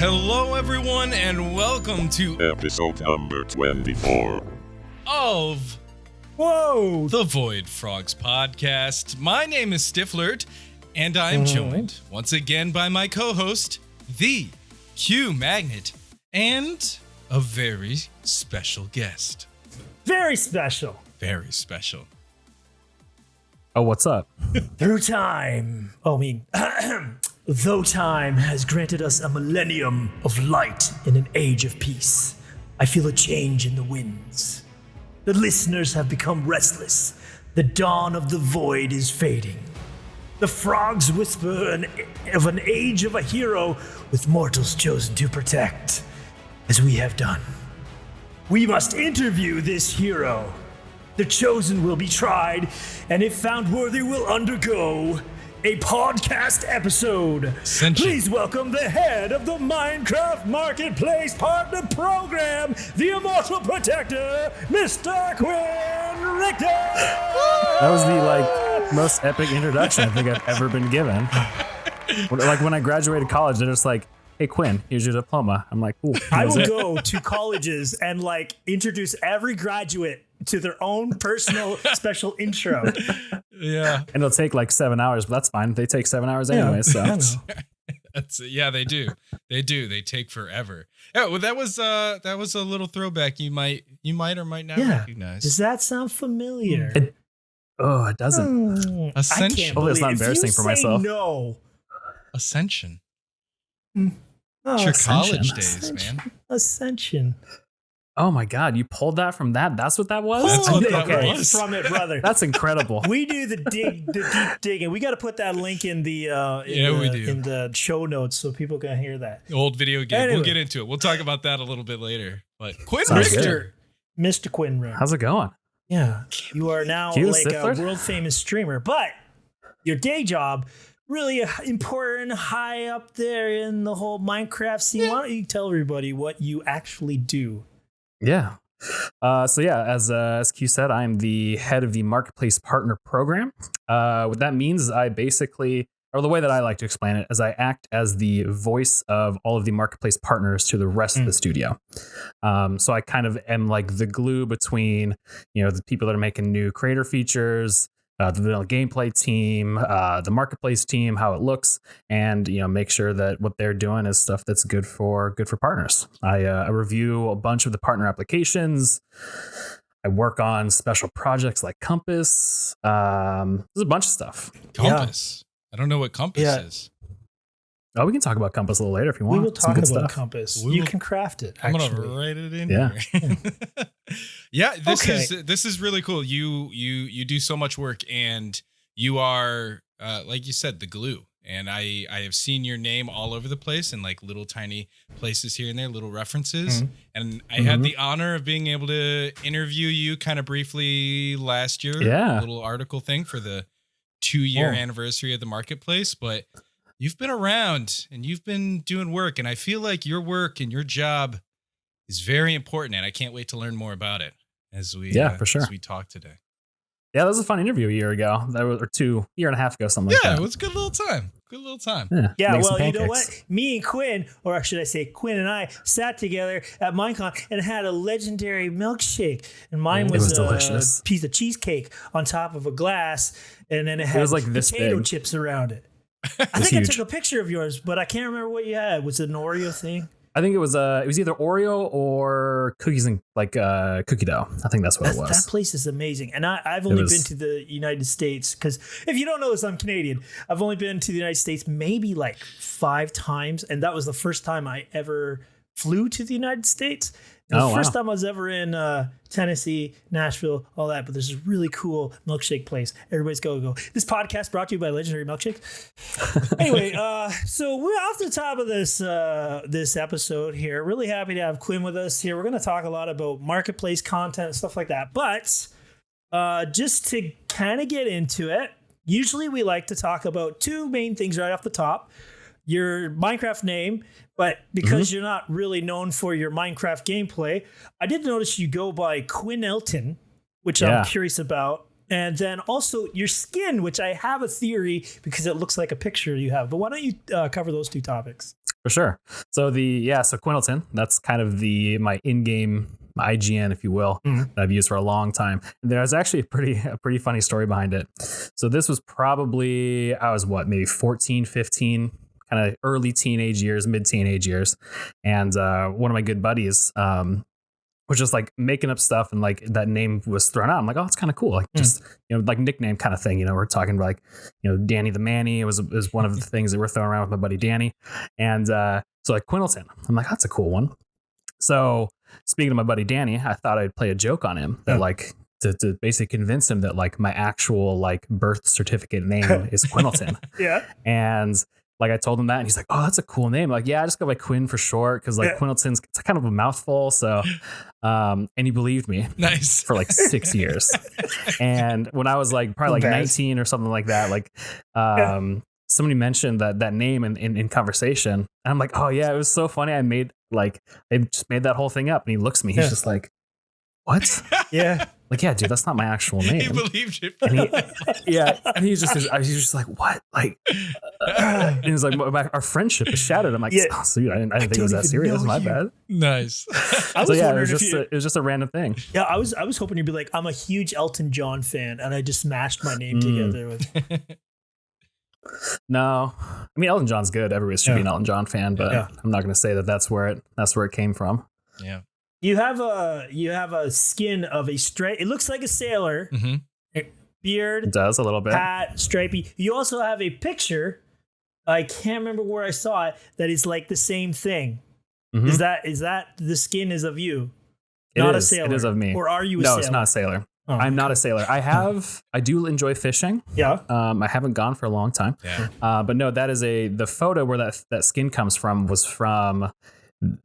Hello, everyone, and welcome to episode number 24 of the Void Frogs podcast. My name is Stiflert, and I'm joined once again by my co-host, the Q Magnet, and a very special guest. Very special. Very special. Oh, what's up? Through time. Though time has granted us a millennium of light in an age of peace, I feel a change in the winds. The listeners have become restless. The dawn of the void is fading. The frogs whisper of an age of a hero with mortals chosen to protect, as we have done. We must interview this hero. The chosen will be tried, and if found worthy, will undergo a podcast episode. Please welcome the head of the Minecraft Marketplace Partner Program, the Immortal Protector, Mr. Quinn Richter! That was the most epic introduction I think I've ever been given. When I graduated college, they're just like, "Hey Quinn, here's your diploma." I'm like, "Cool." I will go to colleges and introduce every graduate to their own personal special intro. Yeah. And it'll take 7 hours, but that's fine. They take 7 hours anyway, so. Yeah, they do. They do. They take forever. Yeah, well, that was a little throwback you might or might not recognize. Does that sound familiar? It doesn't. Ascension. Hopefully it's not embarrassing for myself. No. Ascension. Oh, It's your Ascension. college days, man. Ascension. Oh my God, you pulled that from that? That's what that was? That's what that was. From it, brother. That's incredible. We do the deep digging. We got to put that link in the in the show notes so people can hear that. Old video game. Anyway. We'll get into it. We'll talk about that a little bit later. But Quinn Sounds Richter. Mr. Quinn Richter. How's it going? Yeah, you are now Q a Stiflert? world famous streamer, but your day job really important, high up there in the whole Minecraft scene. Why don't you tell everybody what you actually do? Yeah. As Q said, I'm the head of the Marketplace Partner Program. What that means is the way that I like to explain it is I act as the voice of all of the Marketplace partners to the rest of the studio. So I kind of am like the glue between, the people that are making new creator features, the vanilla gameplay team, the Marketplace team, how it looks, and make sure that what they're doing is stuff that's good for partners. I review a bunch of the partner applications. I work on special projects like Compass. There's a bunch of stuff. Compass. I don't know what Compass is. Oh, we can talk about Compass a little later if you want. We will talk about stuff. Compass. You can craft it. I'm actually. gonna write it in Yeah. here. Yeah, this is really cool. You do so much work, and you are like you said, the glue. And I have seen your name all over the place in little tiny places here and there, little references. And I had the honor of being able to interview you kind of briefly last year. Yeah. A little article thing for the 2-year anniversary of the Marketplace, but you've been around and you've been doing work, and I feel like your work and your job is very important, and I can't wait to learn more about it as we for sure. as we talk today. Yeah, that was a fun interview a year ago. Or 2 year and a half ago, something like that. Yeah, it was a good little time. Yeah, make well, some you know pancakes. what? Me and Quinn, or should I say Quinn and I, sat together at Minecon and had a legendary milkshake. And mine was a delicious. piece of cheesecake on top of a glass, and then it had was this potato big. chips around it. I think huge. I took a picture of yours, but I can't remember what you had. Was it an Oreo thing? I think it was either Oreo or cookies and cookie dough. I think that's what it was. That place is amazing. And I've only been to the United States because if you don't know this, I'm Canadian. I've only been to the United States maybe 5 times. And that was the first time I ever flew to the United States. And the first time I was ever in Tennessee, Nashville, all that. But there's a really cool milkshake place. Everybody's go. This podcast brought to you by Legendary Milkshake. Anyway, so we're off the top of this episode here. Really happy to have Quinn with us here. We're going to talk a lot about marketplace content and stuff like that. But just to kind of get into it, usually we like to talk about 2 main things right off the top. Your Minecraft name, but because you're not really known for your Minecraft gameplay, I did notice you go by Quinn Elton, which I'm curious about. And then also your skin, which I have a theory because it looks like a picture you have. But why don't you cover those two topics? For sure. So so Quintilton, that's kind of my in-game IGN, if you will, that I've used for a long time. And there's actually a pretty funny story behind it. So this was probably, I was maybe 14, 15, kind of early teenage years, mid-teenage years. And one of my good buddies was just like making up stuff, and like that name was thrown out. I'm like, oh, it's kind of cool. Like just, like nickname kind of thing. We're talking about like, Danny the Manny. It was one of the things that we're throwing around with my buddy Danny. And so like Quintilton, I'm like, that's a cool one. So speaking of my buddy Danny, I thought I'd play a joke on him that like to basically convince him that like my actual like birth certificate name is Quintilton. Yeah. And like I told him that, and he's like, "Oh, that's a cool name." Like, yeah, I just go by Quinn for short because like Quintilton's it's kind of a mouthful. So, and he believed me. Nice. For like 6 years. And when I was like probably like 19 or something like that, like somebody mentioned that name in conversation, and I'm like, "Oh yeah, it was so funny." I just made that whole thing up, and he looks at me. He's just like, "What?" Yeah. Like, yeah, dude, that's not my actual name. He believed it. And he's just like, what? Like, and he's like, our friendship is shattered. I'm like, oh, so I didn't think it was that serious. My bad. Nice. I was it was just a random thing. Yeah, I was hoping you'd be like, I'm a huge Elton John fan, and I just mashed my name together with. No, I mean Elton John's good. Everybody should be an Elton John fan, but I'm not going to say that's where it came from. Yeah. You have a skin of a stripe. It looks like a sailor. Beard. It does a little bit. Hat, stripey. You also have a picture. I can't remember where I saw it. That is like the same thing. Is that the skin is of you? Not a sailor. It is of me. Or are you a sailor? No, it's not a sailor. Oh, I'm not a sailor. I do enjoy fishing. Yeah. I haven't gone for a long time. Yeah. But no, that is the photo where that skin comes from was from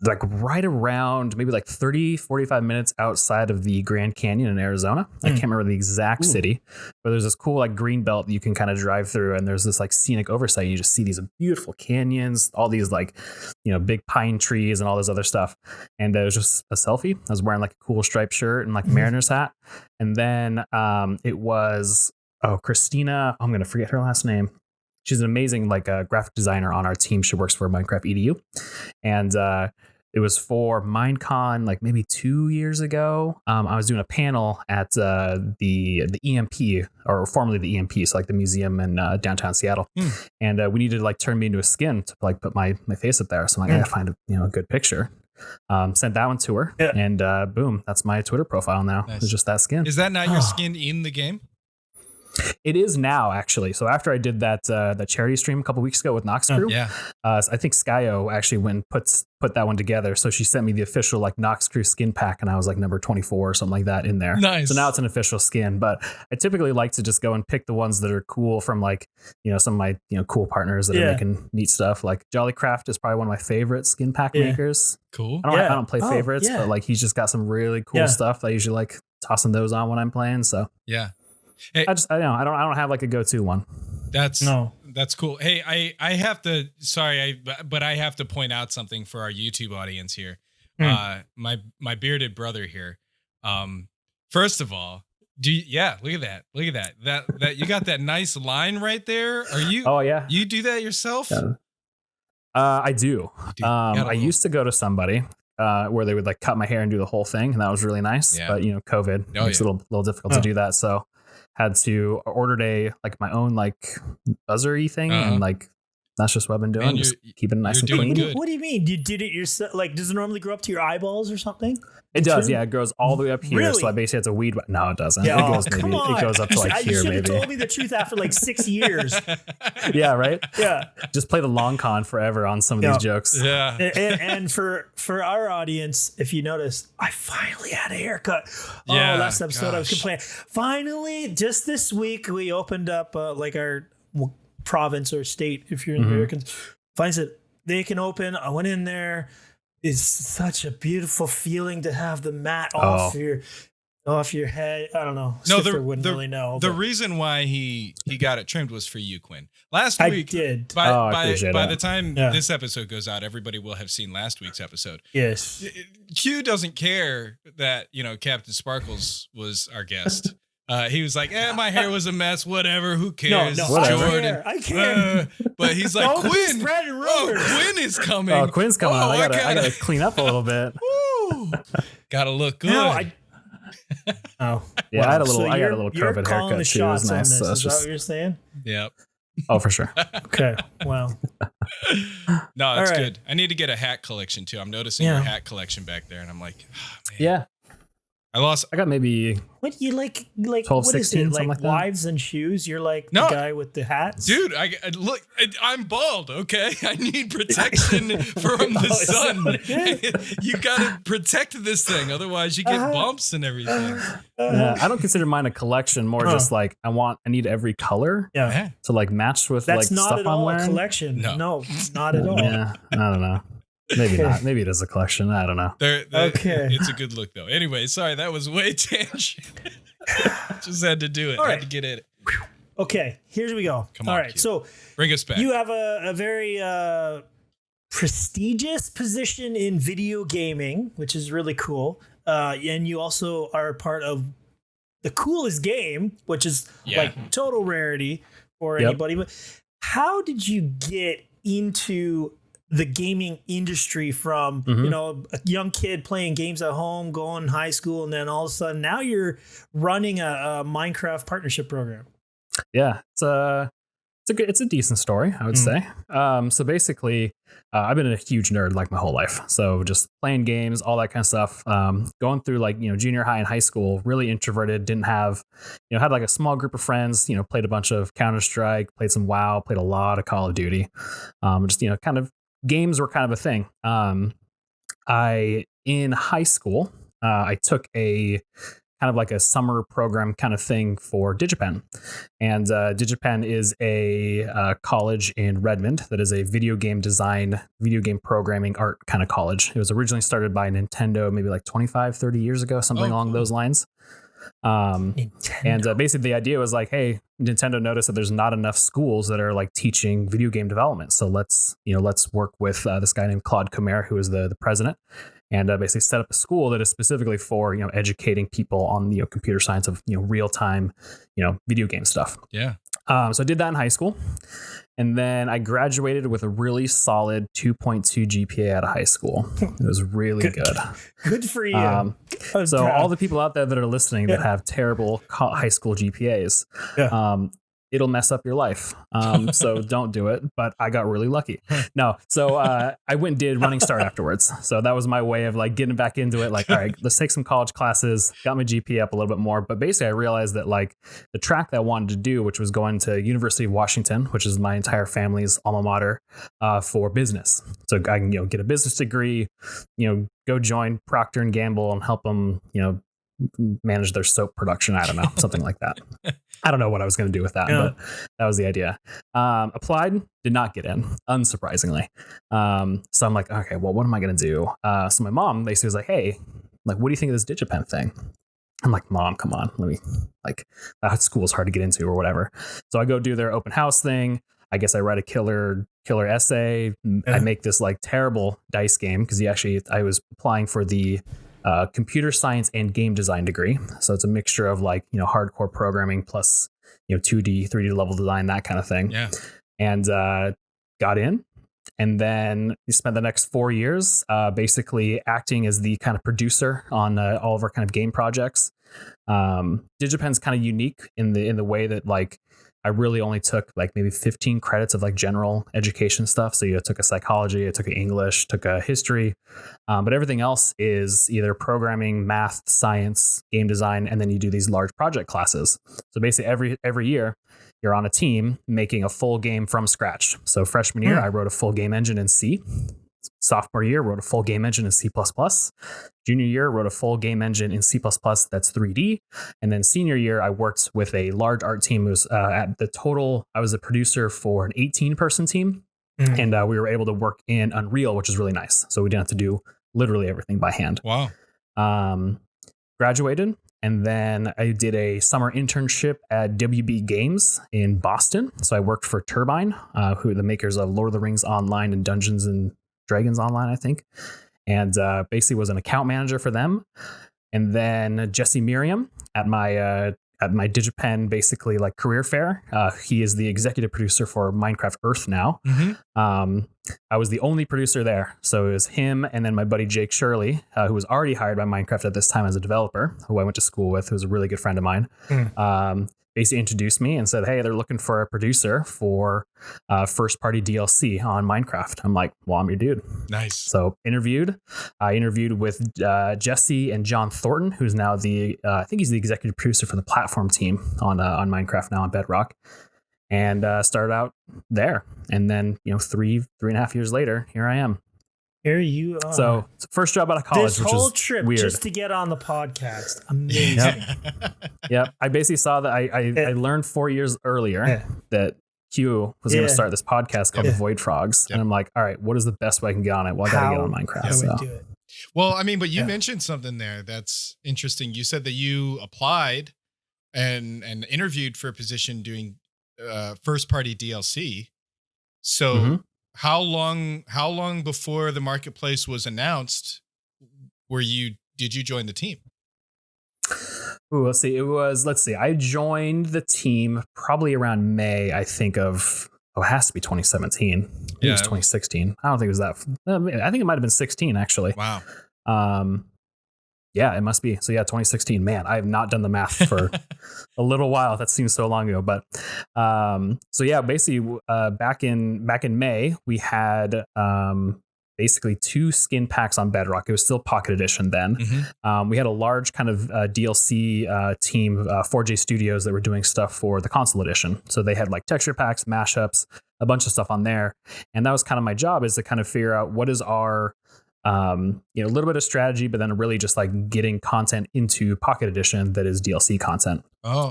like right around maybe like 30, 45 minutes outside of the Grand Canyon in Arizona. I can't remember the exact city, but there's this cool like green belt that you can kind of drive through, and there's this like scenic oversight. You just see these beautiful canyons, all these like, big pine trees and all this other stuff. And it was just a selfie. I was wearing like a cool striped shirt and like a mariner's hat. And then it was, Christina, I'm going to forget her last name. She's an amazing like graphic designer on our team. She works for Minecraft EDU, and it was for Minecon like maybe 2 years ago. I was doing a panel at the EMP, or formerly the EMP, so like the museum in downtown Seattle, and we needed to like turn me into a skin to like put my face up there. So I'm like, I gotta find a good picture. Sent that one to her, and boom, that's my Twitter profile now. Nice. It's just that skin. Is that not your skin in the game? It is now, actually. So after I did that charity stream a couple weeks ago with Nox Crew, I think Skyo actually went and put that one together. So she sent me the official like Nox Crew skin pack, and I was like number 24 or something like that in there. Nice. So now it's an official skin. But I typically like to just go and pick the ones that are cool from like some of my cool partners that are making neat stuff. Like Jollycraft is probably one of my favorite skin pack makers. Cool. I don't play favorites, but like he's just got some really cool stuff. I usually like tossing those on when I'm playing. So yeah. Hey, I don't have like a go-to one. That's cool. Hey, I have to, but I have to point out something for our YouTube audience here. My bearded brother here. First of all, look at that. That you got that nice line right there. Are you? Oh yeah. You do that yourself? Yeah. I do. I used to go to somebody where they would like cut my hair and do the whole thing, and that was really nice. Yeah. But COVID makes it a little difficult to do that. So had to order my own like buzzer-y thing, and like that's just what I've been doing. Just keeping it nice and clean. What do you mean? You did it yourself? Like, does it normally grow up to your eyeballs or something? It does, yeah. It grows all the way up here, so I basically have to weed. No, it doesn't. Yeah, it goes up to like here, maybe. You should have told me the truth after like 6 years. Yeah, right. Yeah, just play the long con forever on some of these jokes. Yeah, and for our audience, if you notice, I finally had a haircut. Last episode I was complaining. Finally, just this week we opened up like our province or state, if you're in Americans, finds it they can open. I went in there. It's such a beautiful feeling to have the mat off your head. I don't know. No, wouldn't really know. The reason why he got it trimmed was for you, Quinn. Last week, I did. By the time this episode goes out, everybody will have seen last week's episode. Yes. Q doesn't care that Captain Sparkles was our guest. He was like, my hair was a mess. Whatever. Who cares? No, Jordan. I care. But he's like, Don't be Quinn. spreading rumors. Quinn is coming. Oh, Quinn's coming. Oh, I gotta clean up a little bit. Woo. Gotta look good. No, Yeah, I got a little you're COVID calling haircut the too. It was shots on nice. this. So it's Is that just, what you're saying? Yep. oh, for sure. Okay. Well. No, it's All right. good. I need to get a hat collection too. I'm noticing your hat collection back there, and I'm like, man. Yeah. I got maybe What you like 12, what is 16, it? something Like like that? wives and shoes? You're like No. the guy with the hats? dude. I look. I'm bald. Okay, I need protection from the is that sun. what it is? You gotta protect this thing, otherwise you get bumps and everything. I don't consider mine a collection, more just like I need every color Yeah. to like match with That's like not stuff at I'm all a wearing. collection. No. No, not at all. Yeah, I don't know. Maybe not. Maybe it is a collection. I don't know. Okay. It's a good look though. Anyway, sorry, that was way tangent. Just had to do it. All Had right. to get it. Okay, here we go. Come All on, right, Q. so Bring us back. you have a very prestigious position in video gaming, which is really cool. And you also are part of the coolest game, which is like total rarity for anybody. But how did you get into the gaming industry from, a young kid playing games at home, going to high school, and then all of a sudden now running a Minecraft partnership program? Yeah, it's a decent story, I would say. So basically, I've been a huge nerd like my whole life. So just playing games, all that kind of stuff. Going through like junior high and high school, really introverted. Didn't have, had like a small group of friends. Played a bunch of Counter-Strike, played some WoW, played a lot of Call of Duty. Just kind of games were kind of a thing. In high school, I took a kind of like a summer program kind of thing for DigiPen. And DigiPen is a college in Redmond that is a video game design, video game programming, art kind of college. It was originally started by Nintendo maybe like 25, 30 years ago, something along those lines. And basically the idea was like, hey, Nintendo noticed that there's not enough schools that are like teaching video game development. So let's work with this guy named Claude Comer, who is the president, and basically set up a school that is specifically for, educating people on, computer science of, real time, video game stuff. Yeah. So I did that in high school. And then I graduated with a really solid 2.2 GPA out of high school. It was really good. Good for you. So all the people out there that are listening that have terrible high school GPAs, it'll mess up your life. So don't do it. But I got really lucky. No. So I went and did Running Start afterwards. So that was my way of like getting back into it. Like, all right, let's take some college classes, got my GPA up a little bit more. But basically I realized that like the track that I wanted to do, which was going to University of Washington, which is my entire family's alma mater, for business. So I can, get a business degree, go join Procter and Gamble and help them, manage their soap production. I don't know, something like that. I don't know what I was going to do with that, but that was the idea. Applied, did not get in, unsurprisingly. So I'm like, okay, well, what am I going to do? So my mom basically was like, hey, like, what do you think of this DigiPen thing? I'm like, Mom, come on, that school's hard to get into or whatever. So I go do their open house thing. I guess I write a killer essay. I make this like terrible dice game because I was applying for the computer science and game design degree. So it's a mixture of like, hardcore programming plus, 2D, 3D level design, that kind of thing. Yeah. And got in. And then we spent the next 4 years basically acting as the kind of producer on all of our kind of game projects. DigiPen's kind of unique in the way that like I really only took like maybe 15 credits of like general education stuff. So I took a psychology, I took an English, took a history, but everything else is either programming, math, science, game design, and then you do these large project classes. So basically every year you're on a team making a full game from scratch. So freshman year, I wrote a full game engine in C. Sophomore year, wrote a full game engine in C++. Junior year, wrote a full game engine in C++ that's 3D. And then senior year, I worked with a large art team. It was at the total, I was a producer for an 18-person team. And we were able to work in Unreal, which is really nice. So we didn't have to do literally everything by hand. Wow. Graduated. And then I did a summer internship at WB Games in Boston. So I worked for Turbine, who are the makers of Lord of the Rings Online and Dungeons and Dragons Online, I think. And basically was an account manager for them. And then Jesse Miriam at my at my DigiPen basically like career fair. He is the executive producer for Minecraft Earth now. I was the only producer there, so it was him and then my buddy Jake Shirley, who was already hired by Minecraft at this time as a developer, who I went to school with, who was a really good friend of mine. Basically introduced me and said, hey, they're looking for a producer for first party DLC on Minecraft. I'm like, well, I'm your dude. Nice. So I interviewed with Jesse and John Thornton, who's now I think he's the executive producer for the platform team on Minecraft now on Bedrock, and started out there. And then, 3.5 years later, here I am. Here you are. So first job out of college, this whole which was trip weird. Just to get on the podcast. Amazing. Yep. I basically saw that I learned 4 years earlier that Q was going to start this podcast called Void Frogs. And I'm like, all right, what is the best way I can get on it? Well, I got to get on Minecraft. Do it. Well, I mean, but you mentioned something there that's interesting. You said that you applied and interviewed for a position doing first party DLC. So how long before the marketplace was announced did you join the team? Ooh, let's see. I joined the team probably around May, I think it has to be 2017. It was 2016. I don't think it was that. I think it might've been 16 actually. Wow. Yeah, it must be. So 2016, man, I have not done the math for a little while. That seems so long ago, but basically back in May, we had basically 2 skin packs on Bedrock. It was still Pocket Edition then. We had a large kind of DLC team, 4J Studios, that were doing stuff for the console edition. So they had like texture packs, mashups, a bunch of stuff on there. And that was kind of my job, is to kind of figure out what is our a little bit of strategy, but then really just like getting content into Pocket Edition that is DLC content.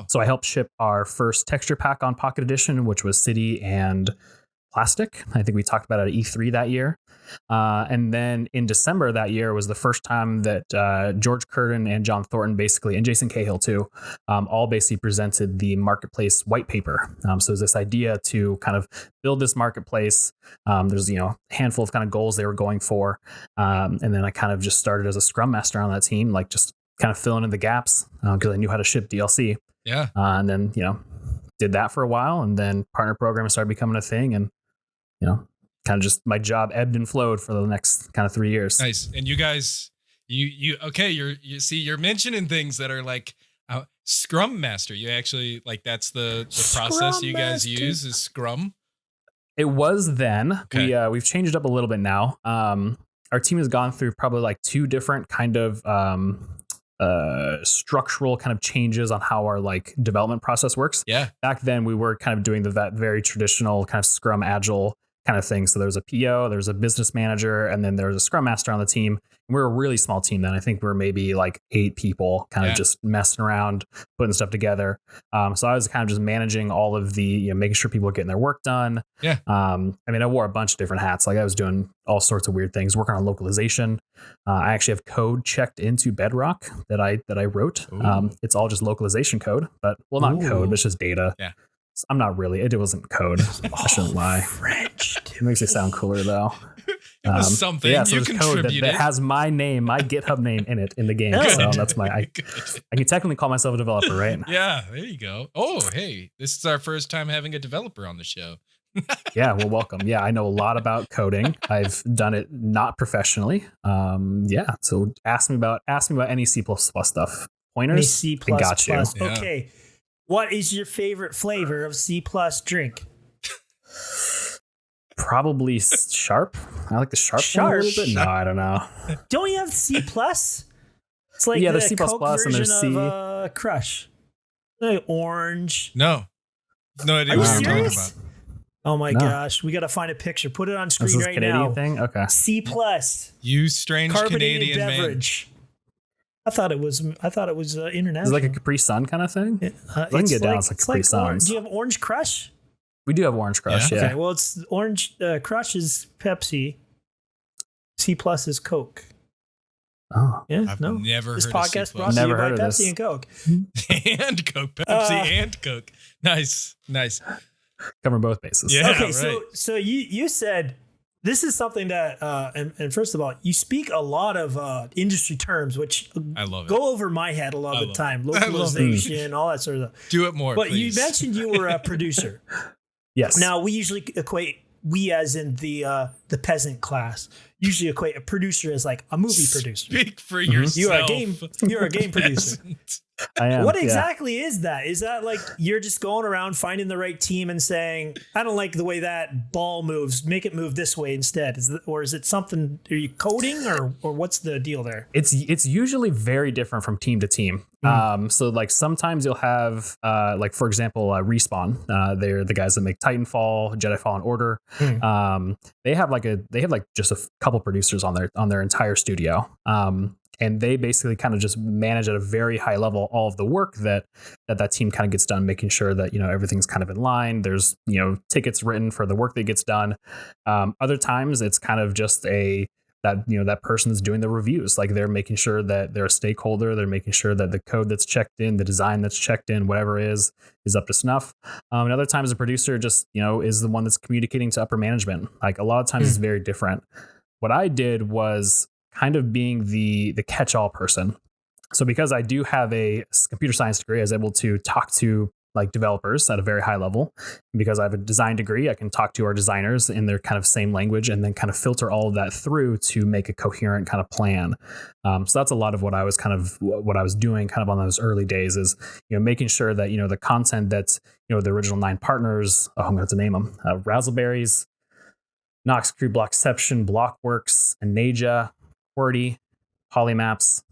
So I helped ship our first texture pack on Pocket Edition, which was City and Plastic. I think we talked about it at E3 that year. And then in December that year was the first time that George Curtin and John Thornton and Jason Cahill too, all basically presented the marketplace white paper. So there's this idea to kind of build this marketplace. There's, a handful of kind of goals they were going for. And then I kind of just started as a scrum master on that team, like just kind of filling in the gaps because I knew how to ship DLC. Yeah. And then, did that for a while, and then partner program started becoming a thing, and, kind of just my job ebbed and flowed for the next kind of 3 years. Nice. And you guys, you're mentioning things that are like Scrum Master. You actually that's the process you guys use is Scrum. It was then. Okay. We've changed it up a little bit now. Our team has gone through probably like 2 different kind of structural kind of changes on how our like development process works. Yeah. Back then we were kind of doing that very traditional kind of Scrum Agile kind of thing. So there was a PO, there was a business manager, and then there was a Scrum Master on the team. And we were a really small team then. I think we were maybe like 8 people kind of just messing around, putting stuff together. So I was kind of just managing all of the, making sure people were getting their work done. Yeah. I wore a bunch of different hats. Like I was doing all sorts of weird things, working on localization. I actually have code checked into Bedrock that I wrote. It's all just localization code, but not code, but it's just data. Yeah. I'm not really. It wasn't code. I shouldn't lie. French. It makes it sound cooler though. It was something. So you there's code contributed. that has my name, my GitHub name in it in the game. So that's I can technically call myself a developer, right? Yeah, there you go. Oh, hey, this is our first time having a developer on the show. Yeah, well, welcome. Yeah, I know a lot about coding. I've done it not professionally. So ask me about any C++ stuff. Pointers. Any C++. I got you. Okay. What is your favorite flavor of C+ drink? Probably Sharp. I like the Sharp one a little bit. No, I don't know. Don't you have C+? It's like the the C++ Coke and there's version of Crush. Like orange. No idea Are you what you're talking serious? about. Oh my gosh, we got to find a picture. Put it on screen This is right Canadian now. thing? Okay. C+. You strange Carbonated Canadian beverage. I thought it was international. Is it like a Capri Sun kind of thing? It's I can get down. It's like Capri Suns. Do you have Orange Crush? We do have Orange Crush. Yeah. Okay, well, it's Orange Crush is Pepsi. C+ is Coke. Oh. Yeah, I've no. never This heard podcast of C++. brought to you Never by heard of Pepsi this. and Coke. And Coke, Pepsi and Coke. Nice. Cover both bases. Yeah, Okay, right. so you said this is something that, and first of all, you speak a lot of industry terms, which I love it. Go over my head a lot of the time. Localization, all that sort of stuff. Do it more, But please. you mentioned you were a producer. Yes. Now, we usually equate, we as in the peasant class, usually equate a producer as like a movie producer. Speak for yourself. You're a game producer. I am. What exactly is that? Is that like you're just going around finding the right team and saying, I don't like the way that ball moves, make it move this way instead? Or is it something, are you coding or what's the deal there? It's usually very different from team to team. So like sometimes you'll have like, for example, Respawn. They're the guys that make Titanfall, Jedi Fallen Order. They have just a couple producers on their entire studio. And they basically kind of just manage at a very high level all of the work that team kind of gets done, making sure that, everything's kind of in line. There's, tickets written for the work that gets done. Other times it's kind of just that person's doing the reviews. Like they're making sure that they're a stakeholder. They're making sure that the code that's checked in, the design that's checked in, whatever is up to snuff. And other times the producer just, is the one that's communicating to upper management. Like a lot of times it's very different. What I did was kind of being the catch-all person. So because I do have a computer science degree, I was able to talk to like developers at a very high level. And because I have a design degree, I can talk to our designers in their kind of same language and then kind of filter all of that through to make a coherent kind of plan. So that's a lot of what I was doing kind of on those early days is, making sure that, the content that's, the original 9 partners, I'm going to have to name them, Razzleberries, Nox Crew, Blockception, Blockworks, Anaja, QWERTY, Polymaps.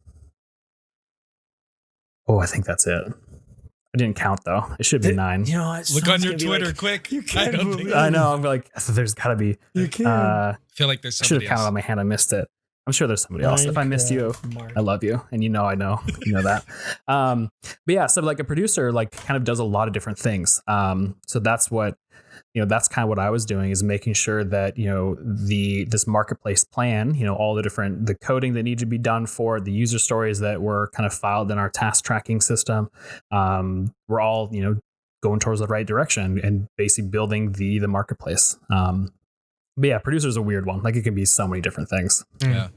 Oh, I think that's it. I didn't count though. It should be 9. Look on your Twitter quick. I know. I'm like, there's got to be. You can. I feel like there's I should somebody have counted else. on my hand. I missed it. I'm sure there's somebody else. If I missed you, I love you. And I know, that. But yeah, so like a producer like kind of does a lot of different things. So that's what, that's kind of what I was doing is making sure that, this marketplace plan, all the coding that needed to be done for it, the user stories that were kind of filed in our task tracking system, we're all, going towards the right direction and basically building the marketplace. But yeah, producer's a weird one. Like it can be so many different things. Yeah.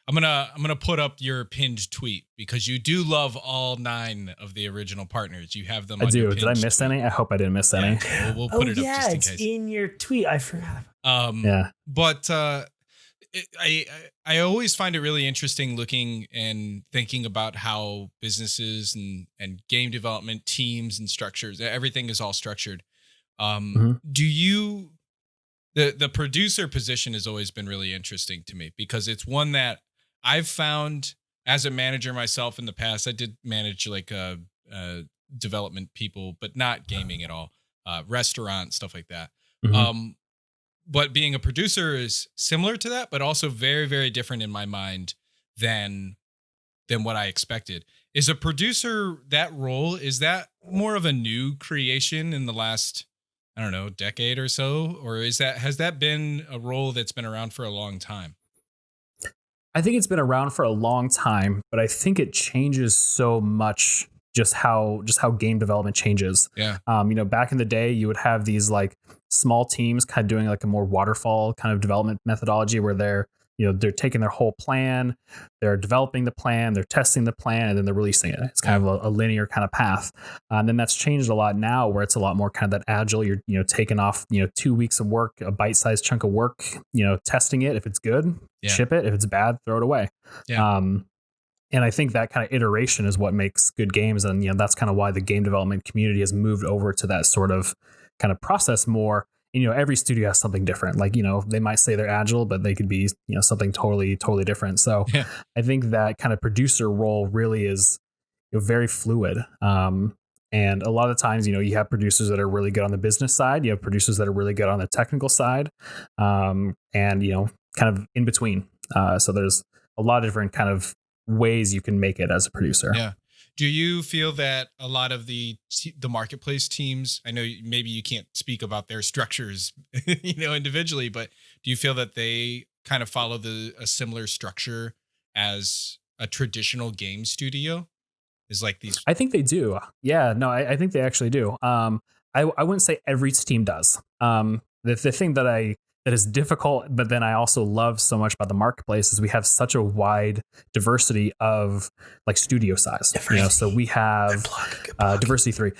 I'm gonna put up your pinned tweet because you do love all 9 of the original partners. You have them. I on do. Your Did I miss any? I hope I didn't miss any. We'll put it up just in it's case. in your tweet. I forgot. Yeah. But I always find it really interesting looking and thinking about how businesses and game development teams and structures, everything is all structured. Do you? The producer position has always been really interesting to me because it's one that I've found as a manager myself in the past. I did manage like development people, but not gaming at all, restaurant, stuff like that. But being a producer is similar to that, but also very, very different in my mind than what I expected. Is a producer, that role, is that more of a new creation in the last, I don't know, decade or so? Or has that been a role that's been around for a long time? I think it's been around for a long time, but I think it changes so much just how game development changes. Yeah. Back in the day, you would have these like small teams kind of doing like a more waterfall kind of development methodology where they're taking their whole plan, they're developing the plan, they're testing the plan, and then they're releasing it. It's kind of a linear kind of path. And then that's changed a lot now where it's a lot more kind of that agile. You're taking off, 2 weeks of work, a bite-sized chunk of work, testing it. If it's good, ship it. If it's bad, throw it away. Yeah. And I think that kind of iteration is what makes good games. And, that's kind of why the game development community has moved over to that sort of kind of process more. And, every studio has something different. Like, they might say they're agile, but they could be, something totally, totally different. So I think that kind of producer role really is very fluid. And a lot of times, you have producers that are really good on the business side. You have producers that are really good on the technical side, and, kind of in between. So there's a lot of different kind of ways you can make it as a producer. Yeah. Do you feel that a lot of the marketplace teams, I know maybe you can't speak about their structures, individually, but do you feel that they kind of follow a similar structure as a traditional game studio? Is like these? I think they do. Yeah, no, I think they actually do. I wouldn't say every team does. The thing that I is difficult, but then I also love so much about the marketplace is we have such a wide diversity of like studio size. So we have diversity 3.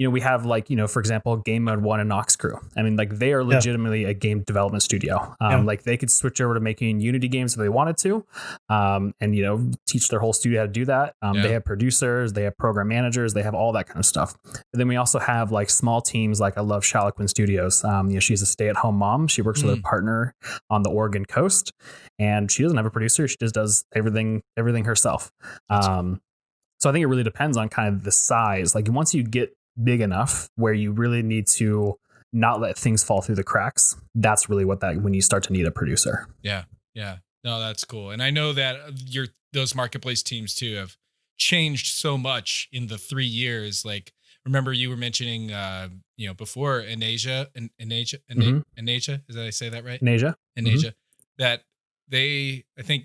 We have like, for example, Game Mode 1 and Nox Crew. I mean, like they are legitimately a game development studio. Like they could switch over to making Unity games if they wanted to, and, teach their whole studio how to do that. They have producers, they have program managers, they have all that kind of stuff. But then we also have like small teams. Like I love Quinn Studios. She's a stay-at-home mom. She works with a partner on the Oregon coast, and she doesn't have a producer. She just does everything herself. So I think it really depends on kind of the size. Like once you get big enough where you really need to not let things fall through the cracks, that's really when you start to need a producer. Yeah no, that's cool. And I know that those marketplace teams too have changed so much in the 3 years. Like remember you were mentioning before in Asia, did I say that right? In Asia, that I think,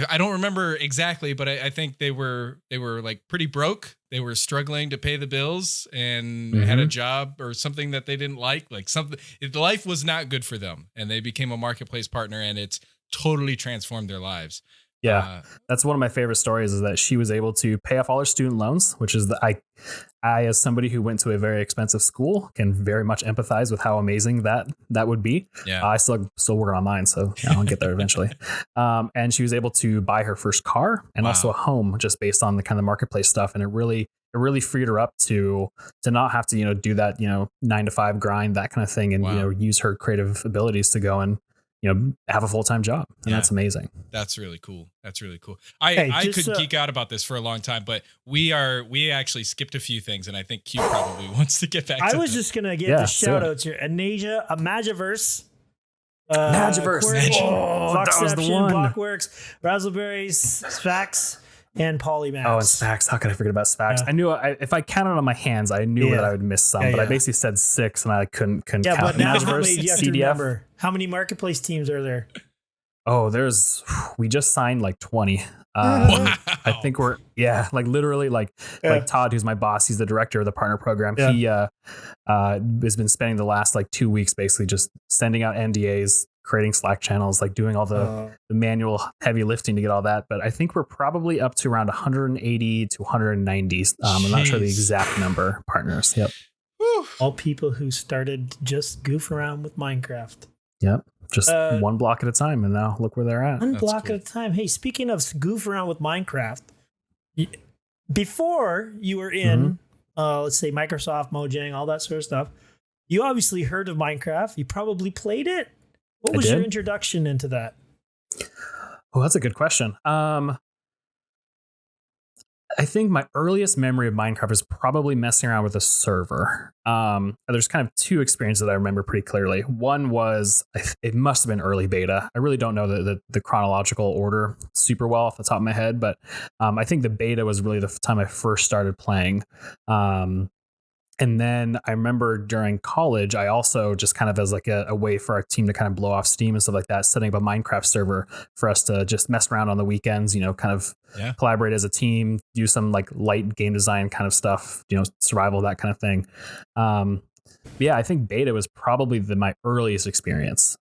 I don't remember exactly, but I think they were like pretty broke. They were struggling to pay the bills and had a job or something that they didn't like something. Life was not good for them, and they became a marketplace partner, and it's totally transformed their lives. Yeah, that's one of my favorite stories is that she was able to pay off all her student loans, which is I as somebody who went to a very expensive school can very much empathize with how amazing that would be. Yeah, I still working on mine, so I'll get there eventually. And she was able to buy her first car and also a home just based on the kind of marketplace stuff, and it really freed her up to not have to do that 9-to-5 grind, that kind of thing, and use her creative abilities to go and have a full-time job. And that's amazing. That's really cool. I could geek out about this for a long time, but we actually skipped a few things, and I think Q probably wants to get back to I was just going to get the shout outs here. Anasia, Magiverse. Magiverse. That was the one. Blockworks, Razzleberries, Sphax, and Polymax. Oh, and Sphax. How could I forget about Sphax? I knew if I counted on my hands, I knew that I would miss some, but I basically said 6 and I couldn't count. But now you have to remember, how many marketplace teams are there? Oh, we just signed like 20. I think we're literally like Todd, who's my boss, he's the director of the partner program. He has been spending the last like 2 weeks basically just sending out NDAs, creating Slack channels, like doing all the manual heavy lifting to get all that. But I think we're probably up to around 180 to 190. I'm not sure the exact number partners. Yep. All people who started just goof around with Minecraft. Yep. Just one block at a time, and now look where they're at. One block at a time. Hey, speaking of goof around with Minecraft, before you were in, let's say Microsoft, Mojang, all that sort of stuff, you obviously heard of Minecraft. You probably played it. What was your introduction into that? Oh, that's a good question. I think my earliest memory of Minecraft is probably messing around with a server. There's kind of 2 experiences that I remember pretty clearly. One was, it must have been early beta. I really don't know the chronological order super well off the top of my head, but I think the beta was really the time I first started playing. And then I remember during college, I also just kind of as like a way for our team to kind of blow off steam and stuff like that, setting up a Minecraft server for us to just mess around on the weekends, kind of collaborate as a team, do some like light game design kind of stuff, survival, that kind of thing. I think beta was probably my earliest experience.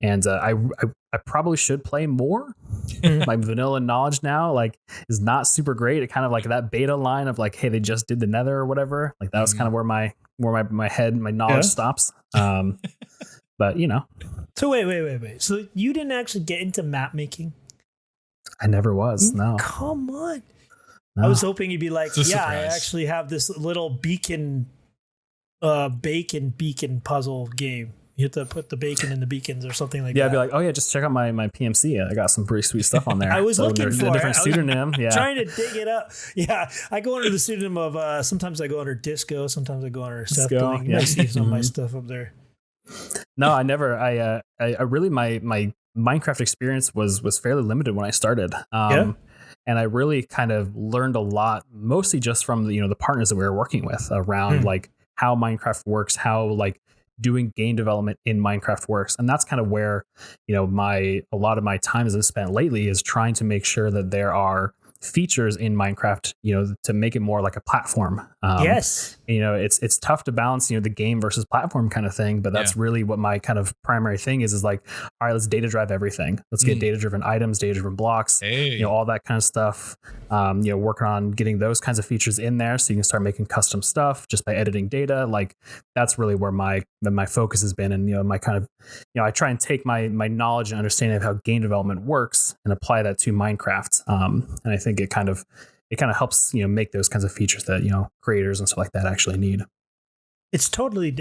And I probably should play more. My vanilla knowledge now is not super great. It kind of like that beta line of like, hey, they just did the Nether or whatever. Like that was kind of where my knowledge stops. But So wait. So you didn't actually get into map making? I never was. No. Come on. No. I was hoping you'd be like, I actually have this little bacon puzzle game. You have to put the bacon in the beacons or something like that. Yeah, I'd be like, oh yeah, just check out my PMC. I got some pretty sweet stuff on there. I was looking for a different pseudonym. Yeah, trying to dig it up. Yeah, I go under the pseudonym of. Sometimes I go under Disco. Sometimes I go under Seth. You might see some of my stuff up there. No, I never. I really my Minecraft experience was fairly limited when I started. And I really kind of learned a lot, mostly just from the partners that we were working with around like how Minecraft works, how like doing game development in Minecraft works. And that's kind of where, a lot of my time has been spent lately is trying to make sure that there are features in Minecraft, to make it more like a platform. Yes. it's tough to balance, the game versus platform kind of thing. But that's really what my kind of primary thing is like, all right, let's data drive everything. Let's get data driven items, data driven blocks, all that kind of stuff. Working on getting those kinds of features in there so you can start making custom stuff just by editing data. Like that's really where my focus has been. And, my kind of, I try and take my knowledge and understanding of how game development works and apply that to Minecraft. And I think it kind of helps, make those kinds of features that, creators and stuff like that actually need. It's totally,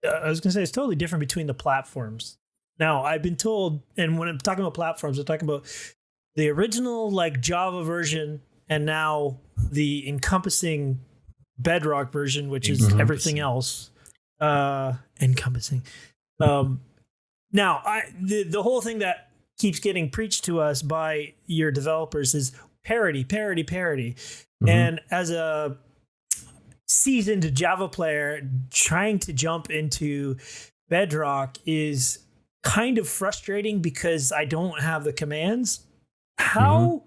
I was going to say it's totally different between the platforms. Now, I've been told, and when I'm talking about platforms, I'm talking about the original like Java version and now the encompassing Bedrock version, which is everything else. Encompassing. Now, the whole thing that keeps getting preached to us by your developers is parity. And as a seasoned Java player, trying to jump into Bedrock is kind of frustrating because I don't have the commands. How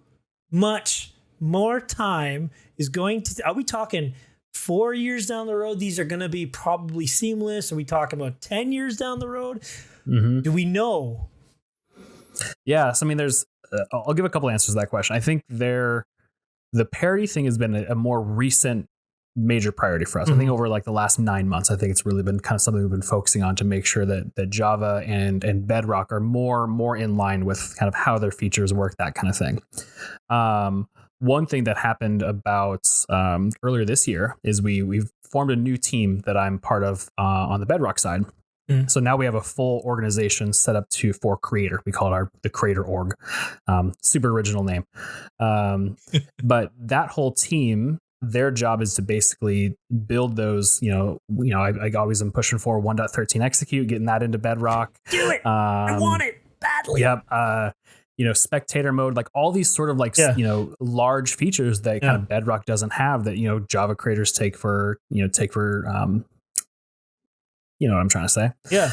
much more time is going to, are we talking 4 years down the road? These are going to be probably seamless. Are we talking about 10 years down the road? Do we know? Yeah. So, I mean, I'll give a couple answers to that question. I think the parity thing has been a more recent major priority for us. I think over like the last 9 months, I think it's really been kind of something we've been focusing on to make sure that Java and Bedrock are more in line with kind of how their features work, that kind of thing. One thing that happened about earlier this year is we've formed a new team that I'm part of on the Bedrock side. So now we have a full organization set up for creator. We call it the creator org. Super original name. But that whole team, their job is to basically build those, I always am pushing for 1.13 execute, getting that into Bedrock. Do it. I want it badly. Yep. Spectator mode, like all these sort of like, large features that kind of Bedrock doesn't have that, Java creators take for what I'm trying to say. Yeah.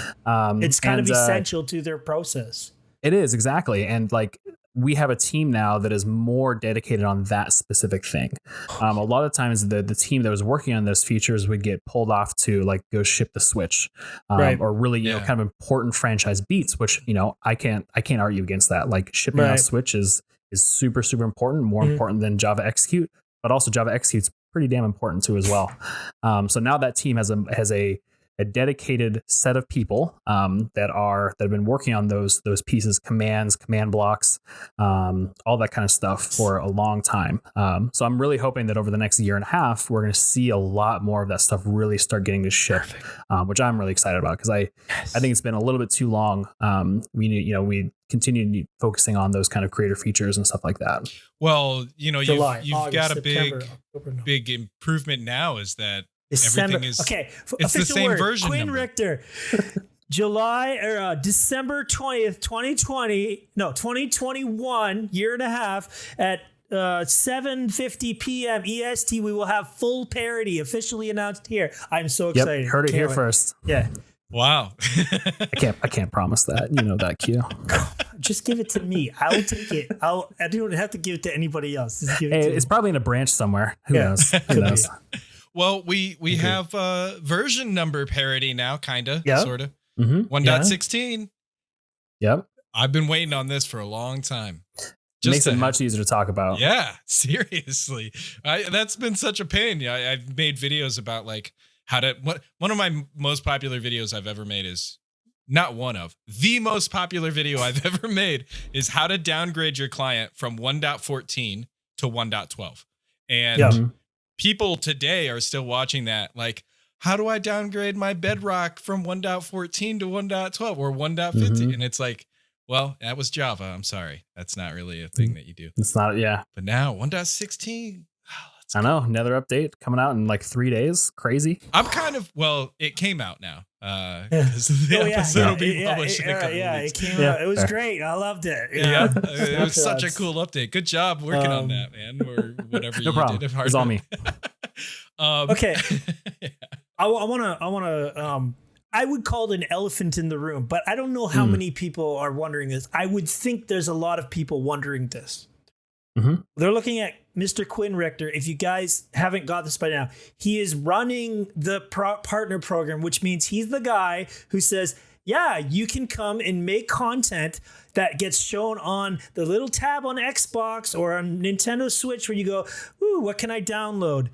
It's kind of essential to their process. It is, exactly. And like we have a team now that is more dedicated on that specific thing. A lot of times the team that was working on those features would get pulled off to like go ship the Switch, or really, kind of important franchise beats, which, I can't argue against that. Like shipping out Switch is super, super important, more important than Java execute, but also Java execute's pretty damn important too as well. So now that team has a dedicated set of people that have been working on those pieces, commands, command blocks, all that kind of stuff for a long time. So I'm really hoping that over the next year and a half, we're going to see a lot more of that stuff really start getting to ship, which I'm really excited about because I think it's been a little bit too long. We continue focusing on those kind of creator features and stuff like that. Well, you've August, got a September, big improvement now is that December. everything is it's the same version. Quinn number. Richter, December 20th, 2021, year and a half at 7:50 p.m. EST. We will have full parity officially announced here. I'm so excited. Heard it here first. Yeah. Wow. I can't promise that. You know that, Q. Just give it to me. I'll take it. I don't have to give it to anybody else. Just give it to it's me. probably in a branch somewhere. Who knows? Who knows? Well, we have version number parity now, kinda, sorta. 1.16. Yep. I've been waiting on this for a long time. Makes it much easier to talk about. Yeah, seriously. That's been such a pain. I've made videos about like one of my most popular videos I've ever made is the most popular video I've ever made is how to downgrade your client from 1.14 to 1.12. And people today are still watching that. Like, how do I downgrade my Bedrock from 1.14 to 1.12 or 1.15? And it's like, well, that was Java. I'm sorry. That's not really a thing that you do. It's not. Yeah. But now 1.16. I know. Another update coming out in like 3 days. Crazy. I'm it came out now. Because the episode will be published in a couple of weeks. It came out. It was great. I loved it. Yeah. It was such a cool update. Good job working on that, man. Or whatever you problem. did. It was all me. Okay. I would call it an elephant in the room, but I don't know how many people are wondering this. I would think there's a lot of people wondering this. They're looking at Mr. Quinn Richter. If you guys haven't got this by now, he is running the partner program, which means he's the guy who says, yeah, you can come and make content that gets shown on the little tab on Xbox or on Nintendo Switch where you go, ooh, what can I download?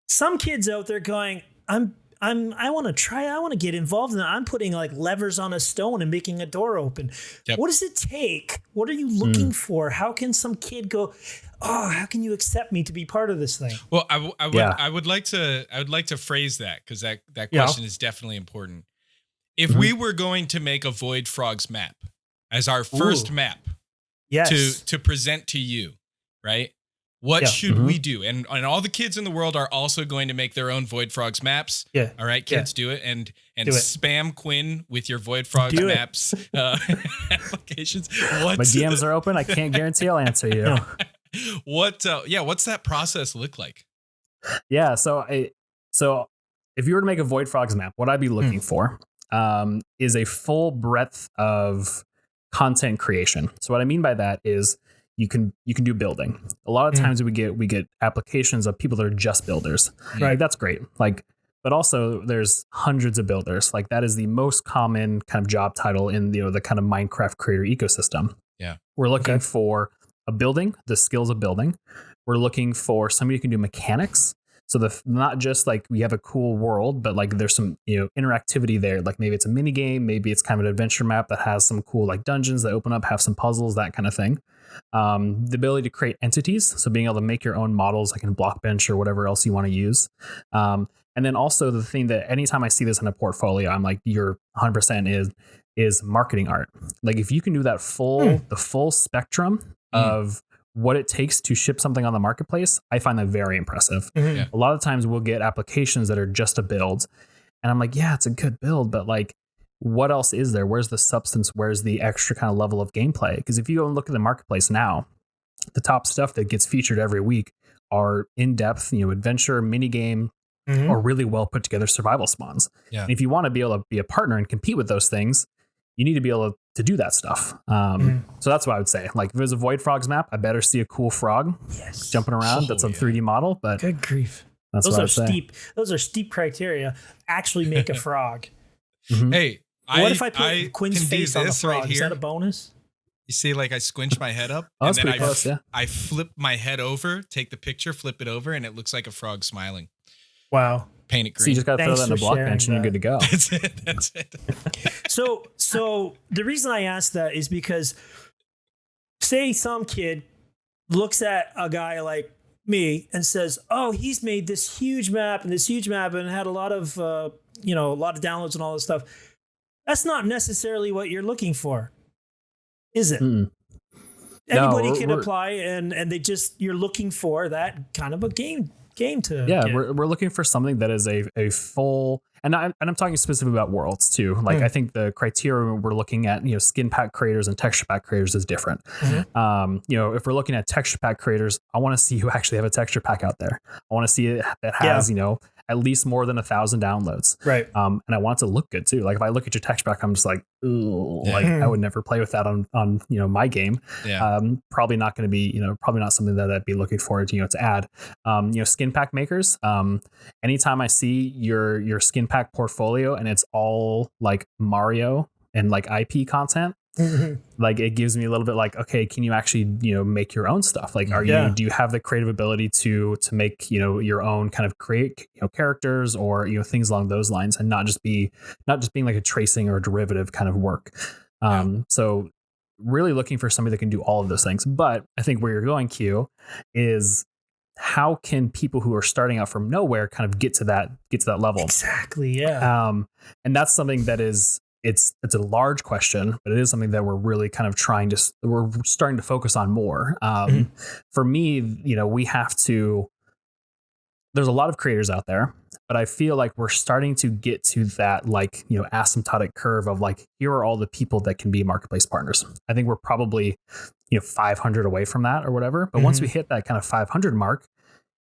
Some kids out there going, I want to try, I want to get involved in that. I'm putting like levers on a stone and making a door open. Yep. What does it take? What are you looking for? How can some kid go, oh, how can you accept me to be part of this thing? Well, I would like to phrase that, because that question is definitely important. If we were going to make a Void Frogs map as our first map to present to you, right? What should we do? And all the kids in the world are also going to make their own Void Frogs maps. Yeah. All right, kids, do it. And spam Quinn with your Void Frogs maps applications. My DMs are open. I can't guarantee I'll answer you. What's that process look like? Yeah, so if you were to make a Void Frogs map, what I'd be looking for is a full breadth of content creation. So what I mean by that is you can do building. A lot of times we get applications of people that are just builders. Right. That's great. But also there's hundreds of builders. Like that is the most common kind of job title in the kind of Minecraft creator ecosystem. Yeah. We're looking for a building, the skills of building. We're looking for somebody who can do mechanics. So not just like we have a cool world, but like there's some interactivity there. Like maybe it's a mini game, maybe it's kind of an adventure map that has some cool like dungeons that open up, have some puzzles, that kind of thing. The ability to create entities, so being able to make your own models like in Blockbench or whatever else you want to use. And then also the thing that anytime I see this in a portfolio, I'm like, you're 100% is marketing art. Like if you can do that the full spectrum of what it takes to ship something on the marketplace, I find that very impressive. Yeah. A lot of times we'll get applications that are just a build, and I'm like, yeah, it's a good build, but like, what else is there? Where's the substance? Where's the extra kind of level of gameplay? Because if you go and look at the marketplace now, the top stuff that gets featured every week are in-depth, adventure, mini game, or really well put together survival spawns. Yeah. And if you want to be able to be a partner and compete with those things, you need to be able to do that stuff. So that's what I would say. Like if there's a Void Frogs map, I better see a cool frog jumping around. That's a 3D model, but good grief. Those are steep. Those are steep criteria. Actually make a frog. Hey, what if I put Quinn's face on the frog? Right, is that a bonus? You see, like I squinch my head up, and then I flip my head over, take the picture, flip it over, and it looks like a frog smiling. Wow. Paint it green. So you just got to throw that in a Blockbench and you're good to go. That's it. So the reason I asked that is because say some kid looks at a guy like me and says, oh, he's made this huge map and had a lot of, a lot of downloads and all this stuff. That's not necessarily what you're looking for, is it? Anybody can apply and you're looking for that kind of a game to get. We're looking for something that is a full, and I'm talking specifically about worlds too. Like I think the criteria we're looking at, skin pack creators and texture pack creators is different. If we're looking at texture pack creators, I want to see who actually have a texture pack out there. I want to see it that has at least more than 1,000 downloads. Right. And I want it to look good too. Like if I look at your texture pack, I'm just like, ooh, like I would never play with that on my game. Yeah. Probably not going to be, probably not something that I'd be looking forward to, to add. Skin pack makers. Anytime I see your skin pack portfolio and it's all like Mario and like IP content, like it gives me a little bit like, okay, can you actually make your own stuff? Like do you have the creative ability to make your own kind of create characters or things along those lines, and not just being like a tracing or a derivative kind of work. So really looking for somebody that can do all of those things. But I think where you're going, Q, is how can people who are starting out from nowhere kind of get to that level? Exactly. Yeah. And that's something that is, it's a large question, but it is something that we're really kind of we're starting to focus on more. For me, we have to, there's a lot of creators out there, but I feel like we're starting to get to that, like, asymptotic curve of like, here are all the people that can be marketplace partners. I think we're probably, 500 away from that or whatever. But once we hit that kind of 500 mark,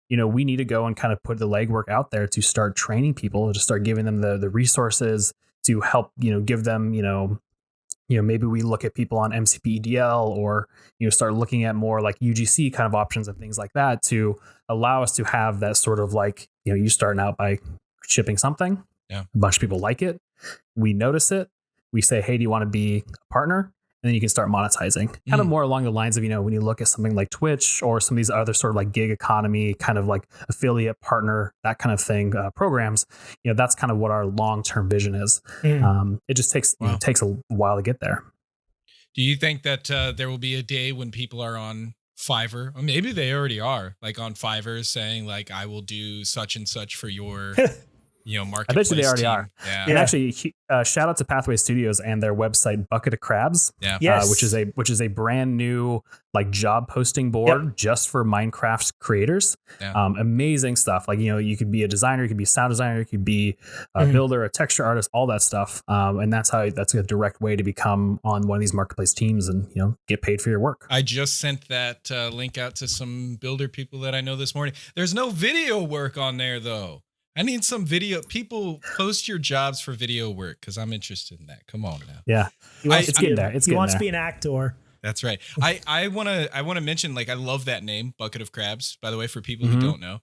we need to go and kind of put the legwork out there to start training people, to start giving them the resources to help, give them, maybe we look at people on MCP-EDL or, start looking at more like UGC kind of options and things like that to allow us to have that sort of like, you starting out by shipping something. Yeah. A bunch of people like it. We notice it. We say, hey, do you want to be a partner? And then you can start monetizing, kind of more along the lines of, when you look at something like Twitch or some of these other sort of like gig economy, kind of like affiliate partner, that kind of thing, programs, that's kind of what our long-term vision is. It just takes, takes a while to get there. Do you think that there will be a day when people are on Fiverr, or maybe they already are, like on Fiverr saying like, I will do such and such for your marketplace? I bet you they already are. Yeah. And actually, shout out to Pathway Studios and their website Bucket of Crabs. Yeah. Yes. Which is a brand new like job posting board just for Minecraft creators. Yeah. Amazing stuff. Like, you could be a designer, you could be a sound designer, you could be a builder, a texture artist, all that stuff. And that's a direct way to become on one of these marketplace teams and, get paid for your work. I just sent that link out to some builder people that I know this morning. There's no video work on there though. I need some video. People, post your jobs for video work because I'm interested in that. Come on now. Yeah, it's getting there. He wants to be an actor. That's right. I want to mention, like, I love that name, Bucket of Crabs. By the way, for people who don't know,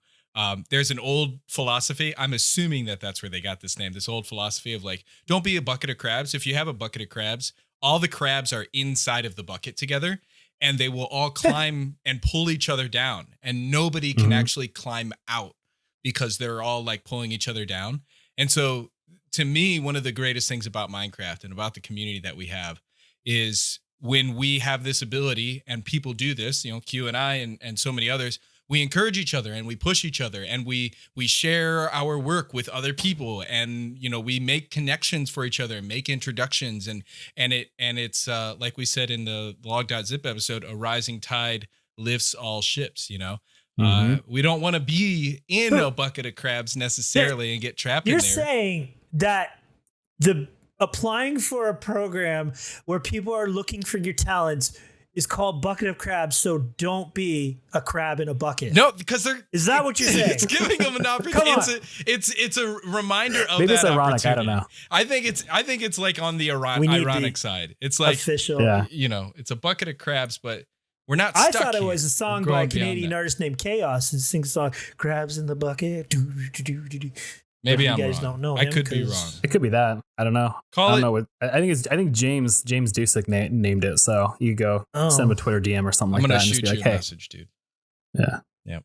there's an old philosophy. I'm assuming that that's where they got this name. This old philosophy of like, don't be a bucket of crabs. If you have a bucket of crabs, all the crabs are inside of the bucket together, and they will all climb and pull each other down, and nobody can actually climb out, because they're all like pulling each other down. And so to me, one of the greatest things about Minecraft and about the community that we have is when we have this ability and people do this, Q and I and so many others, we encourage each other and we push each other and we share our work with other people, and we make connections for each other and make introductions, and it's like we said in the log.zip episode, a rising tide lifts all ships. We don't want to be in a bucket of crabs necessarily and get trapped in there. You're saying that applying for a program where people are looking for your talents is called Bucket of Crabs, so don't be a crab in a bucket. No, because is that what you're saying? It's giving them an opportunity. It's a reminder of maybe that it's ironic. I don't know. I think it's like on the ironic side. It's like official. Yeah. It's a bucket of crabs, but we're not stuck. I thought it here. was a song by a Canadian artist named Chaos, who sings a song, Crabs in the Bucket. Maybe I'm you guys wrong. Don't know I him could be wrong. It could be that. I don't know. I think James Dusick named it. So you go send him a Twitter DM or something like that. I'm gonna shoot you a message, dude. Yeah. Yep.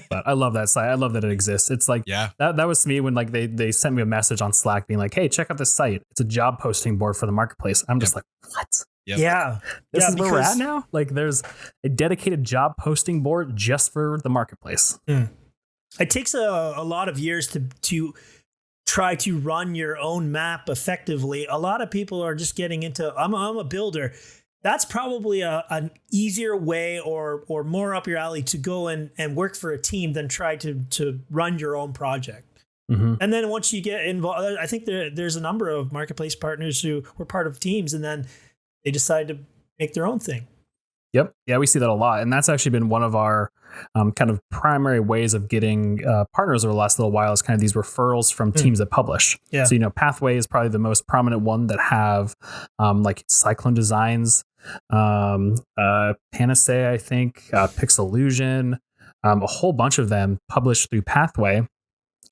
But I love that site. I love that it exists. It's like that was me when like they sent me a message on Slack being like, hey, check out this site. It's a job posting board for the marketplace. I'm just like, what? Yep. Yeah. This is where we're at now? Like there's a dedicated job posting board just for the marketplace. It takes a lot of years to try to run your own map effectively. A lot of people are just getting into, I'm a builder. That's probably an easier way or more up your alley to go and work for a team than try to run your own project. And then once you get involved, I think there's a number of marketplace partners who were part of teams and then they decide to make their own thing. Yep. Yeah, we see that a lot. And that's actually been one of our kind of primary ways of getting partners over the last little while is kind of these referrals from teams that publish. Yeah. So, Pathway is probably the most prominent one that have like Cyclone Designs, Panacea, I think, Pixelusion, a whole bunch of them published through Pathway,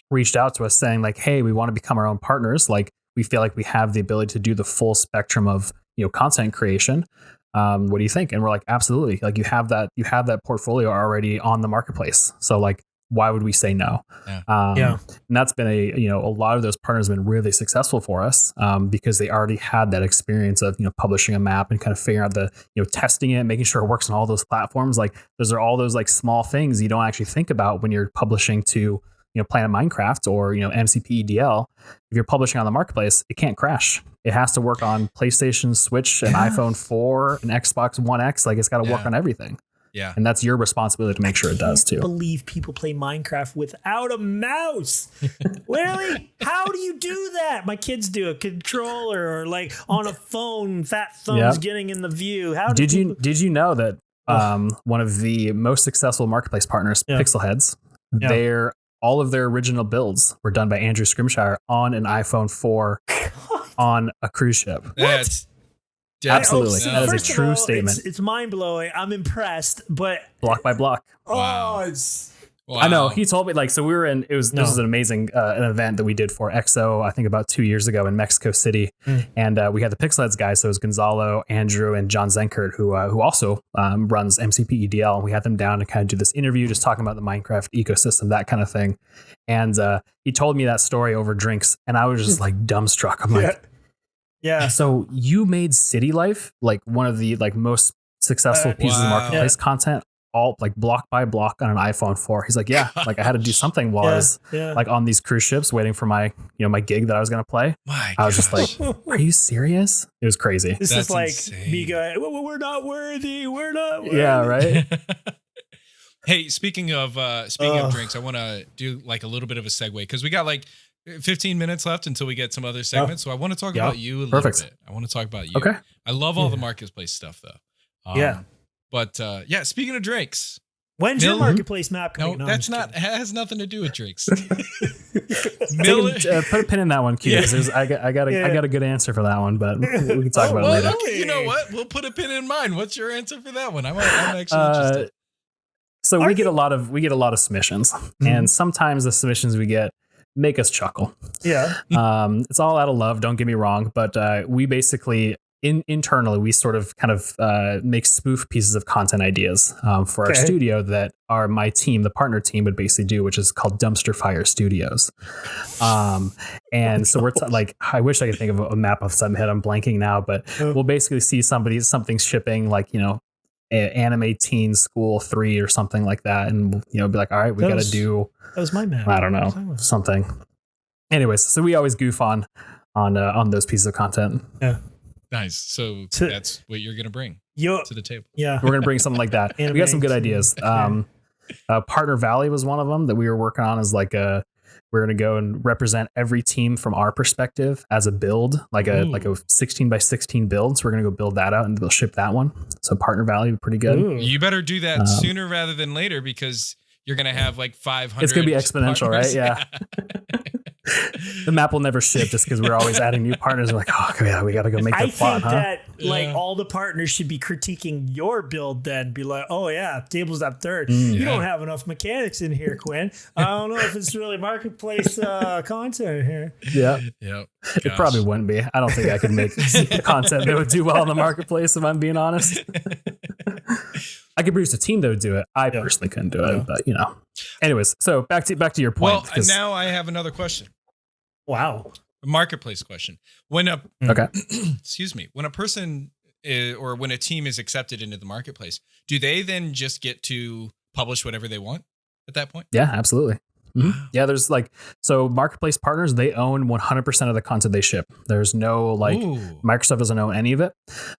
reached out to us saying like, hey, we want to become our own partners. Like we feel like we have the ability to do the full spectrum of, content creation. What do you think? And we're like, absolutely. Like you have that portfolio already on the marketplace. So like, why would we say no? And that's been a lot of those partners have been really successful for us because they already had that experience of, publishing a map and kind of figuring out the, testing it, making sure it works on all those platforms. Like those are all those like small things you don't actually think about when you're publishing to, Planet Minecraft or, MCP-EDL. If you're publishing on the marketplace, it can't crash. It has to work on PlayStation, Switch, and iPhone 4 and Xbox One X. Like it's got to work on everything. Yeah. And that's your responsibility to make sure it does too. I can't believe people play Minecraft without a mouse. Really? How do you do that? My kids do a controller or like on a phone, fat thumbs getting in the view. How did you know that one of the most successful marketplace partners, Pixelheads, all of their original builds were done by Andrew Scrimshire on an iPhone 4 on a cruise ship. That's absolutely that is a First of true all, statement. It's mind blowing. I'm impressed, but Block by block. Wow. it's. Wow. I know. He told me so we were in. This was an amazing an event that we did for EXO. I think about 2 years ago in Mexico City, and we had the Pixelheads guys. So it was Gonzalo, Andrew, and John Zenkert, who also runs MCP EDL. And we had them down to kind of do this interview, just talking about the Minecraft ecosystem, that kind of thing. And he told me that story over drinks, and I was just like dumbstruck. I'm like, yeah. So you made City Life like one of the most successful pieces of marketplace content, all like block by block on an iPhone 4. He's like, yeah, like I had to do something while I was like on these cruise ships waiting for my my gig that I was gonna play. I was just like, are you serious? It was crazy. This is like me going, we're not worthy. We're not worthy. Yeah, right. Hey, speaking of drinks, I want to do like a little bit of a segue because we got like 15 minutes left until we get some other segments. So I want to talk about you a little bit. I want to talk about you. Okay. I love all the marketplace stuff though. But speaking of drinks, when's your marketplace map coming? No, that's not. It has nothing to do with drinks. Put a pin in that one, Q. I got a good answer for that one, but we can talk about it later. Okay, you know what? We'll put a pin in mine. What's your answer for that one? I'm actually interested. So we get a lot of submissions, and sometimes the submissions we get make us chuckle. Yeah. It's all out of love. Don't get me wrong, but we basically. Internally, we sort of kind of make spoof pieces of content ideas for our studio that my team, the partner team, would basically do, which is called Dumpster Fire Studios. And so we're like, I wish I could think of a map off the top of my head. I'm blanking now, but we'll basically see something's shipping like Anime Teen School 3 or something like that, and be like, all right, we got to do. That was my map. I don't know, something. Anyways, so we always goof on those pieces of content. Yeah. Nice. So that's what you're going to bring to the table. Yeah. We're going to bring something like that. We got some good ideas. Partner Valley was one of them that we were working on as like we're going to go and represent every team from our perspective as a build, like a 16 by 16 build. So we're going to go build that out and we'll ship that one. So Partner Valley would be pretty good. Ooh. You better do that sooner rather than later because you're going to have like 500. It's going to be exponential, partners. Right? Yeah. The map will never ship just because we're always adding new partners. We're like, oh yeah, we got to go make that plot. I think that all the partners should be critiquing your build. Then be like, oh yeah, tables up third. You don't have enough mechanics in here, Quinn. I don't know if it's really marketplace content here. Yeah, yeah. It probably wouldn't be. I don't think I could make content that would do well in the marketplace. If I'm being honest. I could produce a team that would do it. I personally couldn't do it, but Anyways, so back to your point. Well, now I have another question. Wow. A marketplace question. When excuse me, when a person or when a team is accepted into the marketplace, do they then just get to publish whatever they want at that point? Yeah, absolutely. Mm-hmm. Yeah, there's so marketplace partners, they own 100% of the content they ship. There's no Microsoft doesn't own any of it.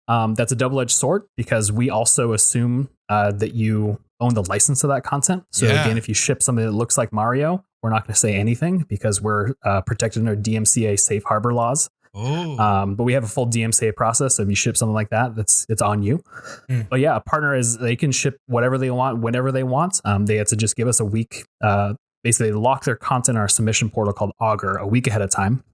That's a double-edged sword because we also assume that you own the license to that content. So again, if you ship something that looks like Mario, we're not going to say anything because we're protected under DMCA safe harbor laws. But we have a full DMCA process. So if you ship something like that, it's on you. But yeah, a partner they can ship whatever they want, whenever they want. They have to just give us a week. Basically, they lock their content in our submission portal called Augur a week ahead of time.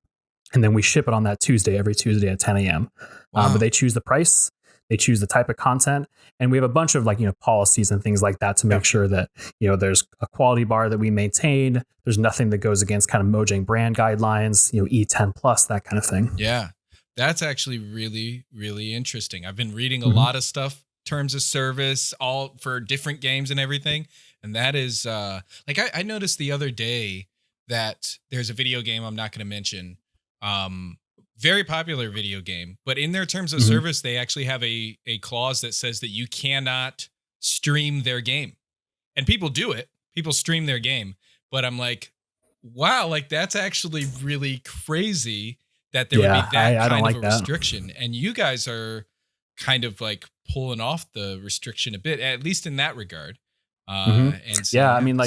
And then we ship it on that Tuesday, every Tuesday at 10 a.m. But they choose the price. They choose the type of content, and we have a bunch of policies and things like that to make sure that there's a quality bar that we maintain. There's nothing that goes against kind of Mojang brand guidelines, E10 plus, that kind of thing. Yeah, that's actually really, really interesting. I've been reading a lot of stuff, terms of service, all for different games and everything, and that is I noticed the other day that there's a video game I'm not going to mention. Very popular video game, but in their terms of service, they actually have a clause that says that you cannot stream their game. And people do it. People stream their game. But I'm like, wow, that's actually really crazy that there would be that kind of a restriction. And you guys are kind of pulling off the restriction a bit, at least in that regard. And so I mean,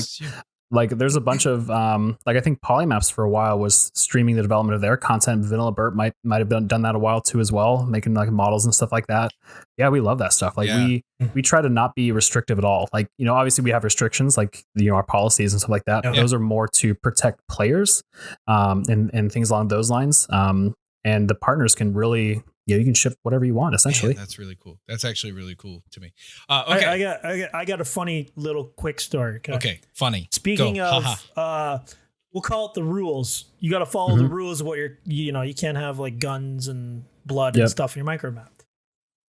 there's a bunch of I think Polymaps for a while was streaming the development of their content. Vanilla Burp might have done that a while too as well, making models and stuff like that. Yeah, we love that stuff. We try to not be restrictive at all. Obviously we have restrictions our policies and stuff like that. Those are more to protect players and things along those lines. and the partners can really, you can ship whatever you want essentially. Man, that's really cool. That's actually really cool to me. Okay. I got a funny little quick story. Okay. Funny. Speaking of, we'll call it the rules. You got to follow the rules of what you can't have like guns and blood and stuff in your micro map.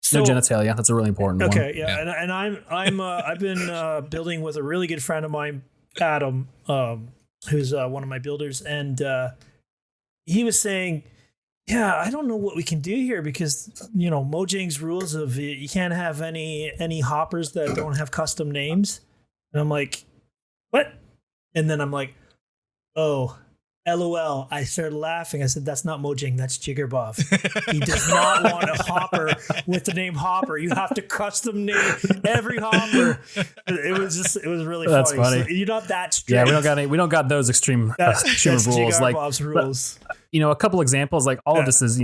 So, no genitalia. That's a really important one. Okay. Yeah. And I've been building with a really good friend of mine, Adam, who's one of my builders. And he was saying, yeah, I don't know what we can do here because, Mojang's rules of you can't have any hoppers that don't have custom names. And I'm like, what? And then I'm like, oh, LOL. I started laughing. I said, that's not Mojang, that's Jiggerboff. He does not want a hopper with the name Hopper. You have to custom name every hopper. It was really funny. That's funny. So you're not that strict. Yeah, we don't got those extreme rules. Jiggerboff's rules. A couple examples, like all of this is,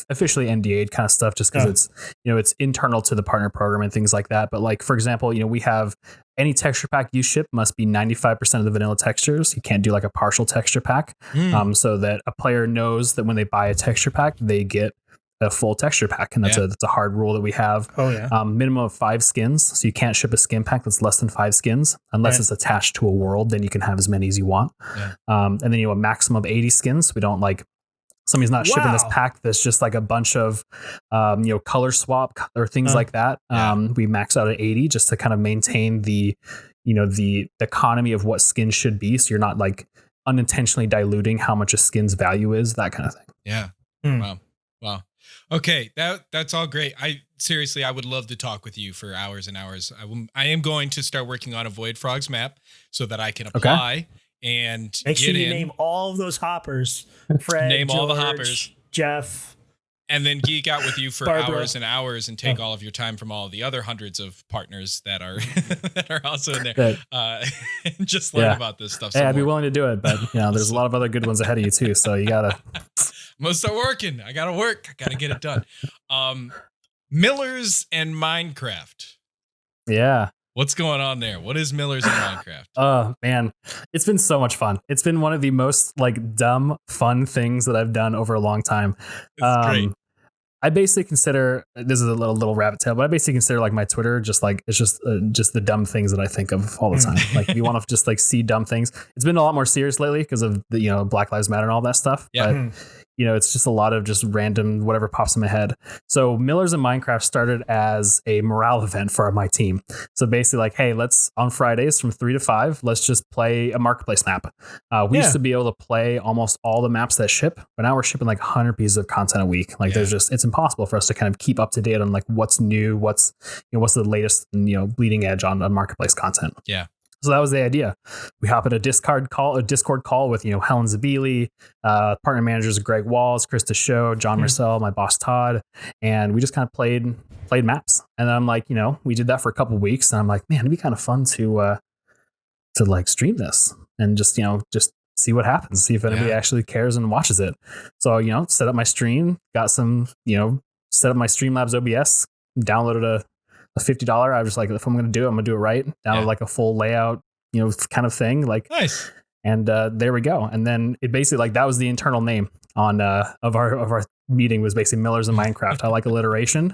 officially NDA'd kind of stuff just because it's internal to the partner program and things like that. But like, for example, we have any texture pack you ship must be 95% of the vanilla textures. You can't do like a partial texture pack, so that a player knows that when they buy a texture pack, they get a full texture pack. And that's a hard rule that we have. Oh yeah. Minimum of 5 skins. So you can't ship a skin pack that's less than 5 skins unless it's attached to a world. Then you can have as many as you want. Yeah. And then a maximum of 80 skins. We don't like somebody's not shipping this pack that's just like a bunch of color swap or things like that. We max out at 80 just to kind of maintain the economy of what skins should be. So you're not like unintentionally diluting how much a skin's value is, that kind of thing. Yeah. Wow. Okay, that's all great. I would love to talk with you for hours and hours. I am going to start working on a Void Frogs map so that I can apply and make sure you name all of those hoppers. Fred, name George, all the hoppers, Jeff, and then geek out with you for Barbara. hours and hours and take all of your time from all the other hundreds of partners that are that are also in there. And just learn about this stuff. Hey, I'd be willing to do it, but there's a lot of other good ones ahead of you too. So you gotta. I'm gonna start working. I gotta work. I gotta get it done. Millers and Minecraft. Yeah. What's going on there? What is Millers and Minecraft? Oh man, it's been so much fun. It's been one of the most like dumb fun things that I've done over a long time. It's great. I basically consider, this is a little rabbit tail, but I basically consider like my Twitter just the dumb things that I think of all the time. Like you want to just like see dumb things. It's been a lot more serious lately because of the Black Lives Matter and all that stuff. Yeah. But it's just a lot of just random whatever pops in my head. So Millers and Minecraft started as a morale event for my team. So basically like, hey, let's on Fridays from 3 to 5, let's just play a marketplace map. We used to be able to play almost all the maps that ship, but now we're shipping like 100 pieces of content a week. Like it's impossible for us to kind of keep up to date on like what's new, what's the latest, bleeding edge on marketplace content. Yeah. So that was the idea. We hop in a Discord call with, Helen Zabili, partner managers Greg Walls, Krista Show, John Marcel, my boss Todd. And we just kind of played maps. And then I'm like, we did that for a couple of weeks. And I'm like, man, it'd be kind of fun to like stream this and just see what happens, see if anybody actually cares and watches it. So, set up my stream, got some, set up my Streamlabs OBS, downloaded a $50. I was like, if I'm going to do it, I'm going to do it right. Download like a full layout, kind of thing. Like, nice. And there we go. And then it basically like, that was the internal name on, of our meeting was basically Millers and Minecraft. I like alliteration.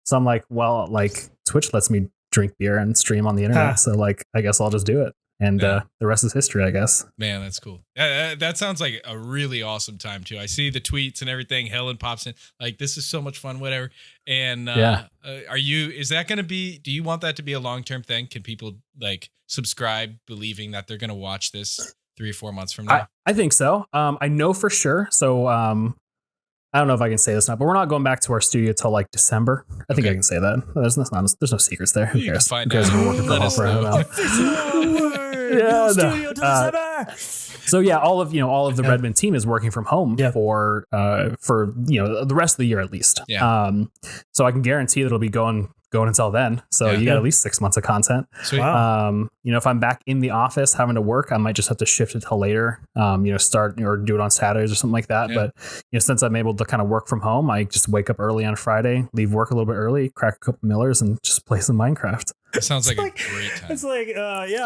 So I'm like, well, like Twitch lets me drink beer and stream on the internet. So like, I guess I'll just do it. And the rest is history, I guess. Man, that's cool. That sounds like a really awesome time too. I see the tweets and everything. Helen pops in like, this is so much fun, whatever. And is that going to be, do you want that to be a long-term thing? Can people like subscribe believing that they're going to watch this 3 or 4 months from now? I think so. I know for sure. So I don't know if I can say this now, but we're not going back to our studio till like December. I think I can say that. There's no secrets there. Who cares? Who cares? We're working from home for So yeah, all of the Redmond team is working from home for the rest of the year at least. Yeah. So I can guarantee that it'll be going until then. So you got at least 6 months of content. Sweet. Wow. If I'm back in the office having to work, I might just have to shift it till later. Start or do it on Saturdays or something like that. Yeah. But since I'm able to kind of work from home, I just wake up early on Friday, leave work a little bit early, crack a couple Millers, and just play some Minecraft. It sounds like a great time. It's like,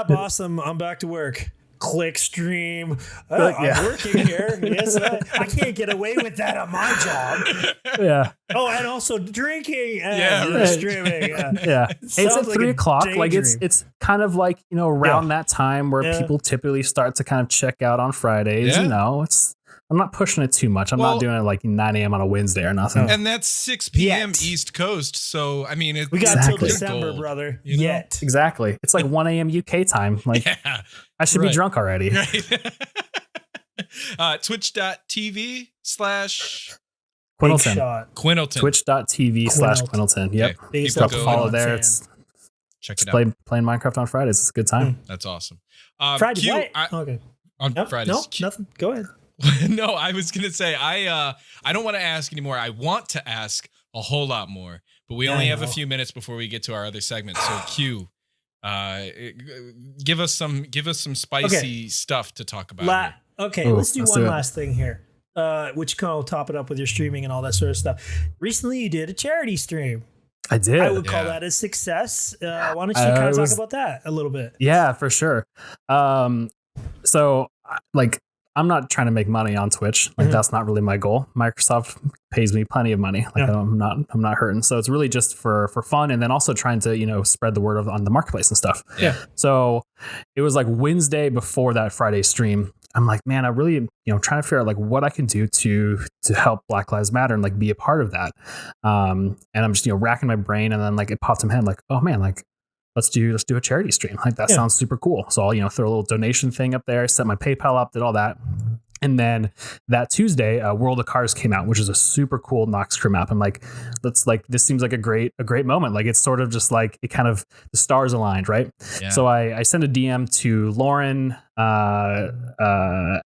boss, I'm back to work. click stream. Yeah. I'm working here. Yes, I can't get away with that on my job. Yeah. Oh, and also drinking and Yeah, streaming. Yeah. It's at Sounds like 3 a o'clock. Like daydream. it's kind of like, around that time where people typically start to kind of check out on Fridays. Yeah. I'm not pushing it too much. I'm Well, not doing it like 9 a.m. on a Wednesday or nothing. And that's 6 p.m. Yet. East Coast. So, I mean, We got Exactly. till December, gold, brother. you know? Yet. Exactly. It's like 1 a.m. UK time. Like Yeah. I should be Right. drunk already. Right. Twitch.tv/ Big Quinnleton. shot. Quinnleton. Twitch.tv/Quinnleton. Yep. Okay. Biggest People Go go Follow and there. fan. It's check just it out. playing Minecraft on Fridays. It's a good time. That's awesome. Friday. Q, What? Okay. on No, Fridays. no, nothing. Go ahead. No, I was gonna say I don't want to ask anymore. I want to ask a whole lot more, but we only have a few minutes before we get to our other segment. So Q, give us some spicy stuff to talk about. here. Okay, Ooh, let's do let's one do it. last thing here. Which kind of top it up with your streaming and all that sort of stuff. Recently, you did a charity stream. I did. I would call Yeah. that a success. Why don't you kind of talk was- about that a little bit? Yeah, for sure. So like I'm not trying to make money on Twitch. Like that's not really my goal. Microsoft pays me plenty of money. Like Yeah. I'm not hurting. So it's really just for fun and then also trying to, spread the word on the marketplace and stuff. Yeah. So it was like Wednesday before that Friday stream. I'm like, man, I really, trying to figure out like what I can do to help Black Lives Matter and like be a part of that. And I'm just, racking my brain and then like it popped in my head like, oh man, like let's do a charity stream. Like that sounds super cool. So I'll, throw a little donation thing up there, set my PayPal up, did all that. And then that Tuesday, World of Cars came out, which is a super cool Nox Crew map. I'm like, this seems like a great moment. Like it's sort of just like it kind of the stars aligned, right? Yeah. So I sent a DM to Lauren,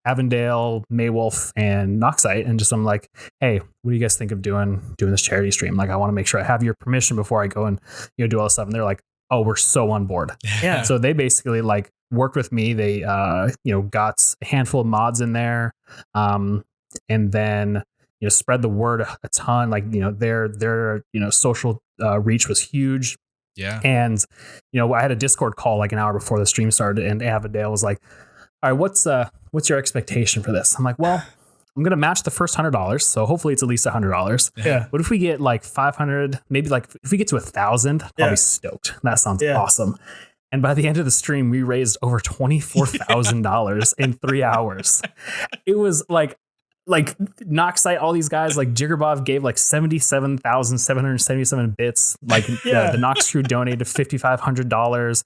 Avondale, Maywolf, and Noxite, and just I'm like, hey, what do you guys think of doing this charity stream? Like I want to make sure I have your permission before I go and do all this stuff. And they're like, oh, we're so on board. Yeah. So they basically like worked with me. They, got a handful of mods in there. And then, spread the word a ton. Like, their social reach was huge. Yeah. And, I had a Discord call like an hour before the stream started and Avondale was like, all right, what's your expectation for this? I'm like, well, I'm going to match the first $100. So hopefully it's at least $100. Yeah. What if we get like 500, maybe like if we get to 1,000, I'll Yeah. be stoked. That sounds Yeah. awesome. And by the end of the stream, we raised over $24,000 in 3 hours. It was like Noxite, all these guys like Jiggerbob gave like 77,777 bits. Like Yeah. the Nox crew donated $5,500.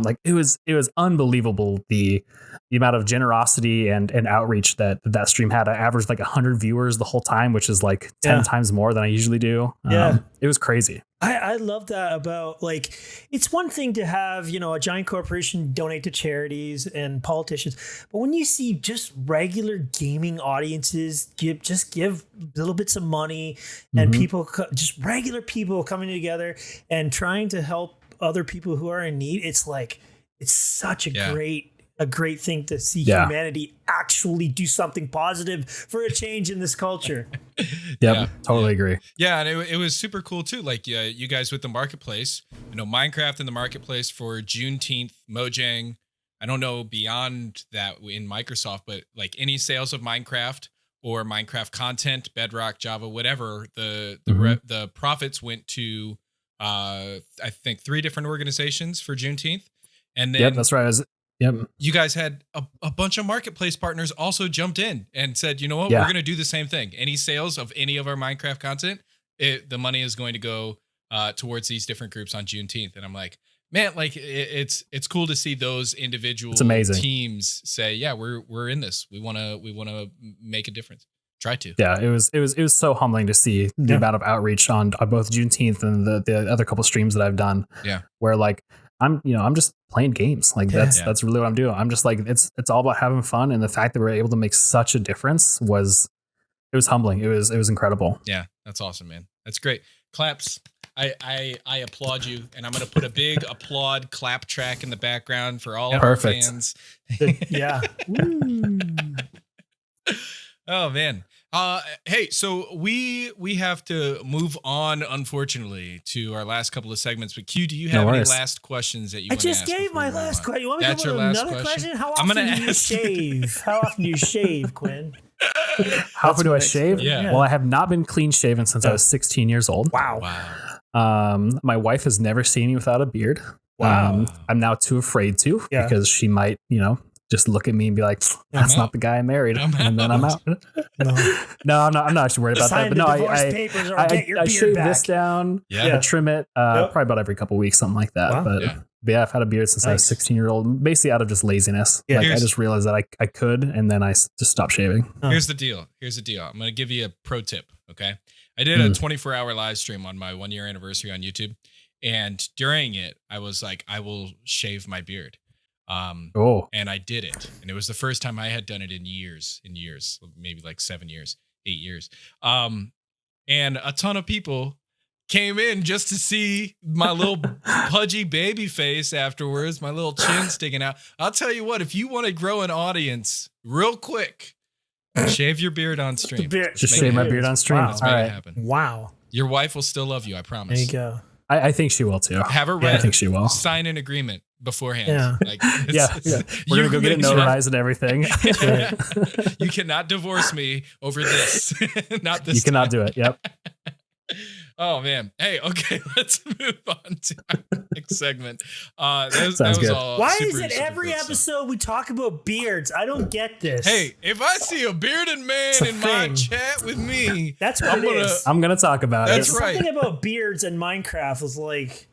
Like it was unbelievable the amount of generosity and outreach that stream had. I averaged like 100 viewers the whole time, which is like 10 times more than I usually do. Yeah. It was crazy. I love that about like, it's one thing to have, a giant corporation donate to charities and politicians, but when you see just regular gaming audiences give little bits of money and people, just regular people coming together and trying to help other people who are in need, it's like, it's such a great thing to see humanity actually do something positive for a change in this culture. Yep, totally agree. Yeah, and it was super cool too. Like you guys with the marketplace, Minecraft in the marketplace for Juneteenth, Mojang. I don't know beyond that in Microsoft, but like any sales of Minecraft or Minecraft content, Bedrock, Java, whatever, the profits went to I think 3 different organizations for Juneteenth, and then That's right. Yep. you guys had a bunch of marketplace partners also jumped in and said, you know what, Yeah. we're going to do the same thing. Any sales of any of our Minecraft content, the money is going to go towards these different groups on Juneteenth. And I'm like, man, like it's cool to see those individual teams say, yeah, we're in this. We want to make a difference. Try to. Yeah, it was so humbling to see the amount of outreach on both Juneteenth and the other couple streams that I've done. Yeah, where like I'm just playing games. Like that's really what I'm doing. I'm just like it's all about having fun, and the fact that we're able to make such a difference was humbling. It was incredible. Yeah, that's awesome, man. That's great. Claps. I applaud you, and I'm gonna put a big applaud clap track in the background for all of our fans. Yeah. Oh man. Hey, so we have to move on, unfortunately, to our last couple of segments. But Q, do you have any last questions that you want to ask? I just gave my last question. You want me That's to your go with last another question? How I'm often gonna do you ask- shave? How often do you shave, Quinn? How often do I shave? Yeah. Well, I have not been clean shaven since I was 16 years old. Wow. My wife has never seen me without a beard. Wow. I'm now too afraid to Yeah. because she might, just look at me and be like, "That's not the guy I married," and then I'm out. No, I'm not actually worried about that. But no, I shave back. this down. Yeah. I trim it probably about every couple of weeks, something like that. Wow. But yeah, I've had a beard since I was 16-year-old, basically out of just laziness. Yeah. Like I just realized that I could, and then I just stopped shaving. Here's the deal. I'm going to give you a pro tip. Okay. I did a 24-hour live stream on my 1-year anniversary on YouTube. And during it, I was like, I will shave my beard. And I did it. And it was the first time I had done it in years, maybe like 7 years, 8 years. And a ton of people came in just to see my little pudgy baby face afterwards, my little chin sticking out. I'll tell you what, if you want to grow an audience real quick, shave your beard on stream. Just shave my beard on stream. Wow. All Make it right. happen. Wow. Your wife will still love you, I promise. There you go. I think she will too. Have her I think she will. sign an agreement beforehand. Yeah. Like, We're gonna go get it notarized and everything. You cannot divorce me over this. Not this. You cannot time. do it. Yep. Oh man. Hey, okay, let's move on to our next segment. That was good. all Why super, is it super every good stuff. episode we talk about beards? I don't get this. Hey, if I see a bearded man a in my thing. chat with me, That's what I'm it gonna- is. I'm gonna talk about That's it. right. Something about beards in Minecraft was like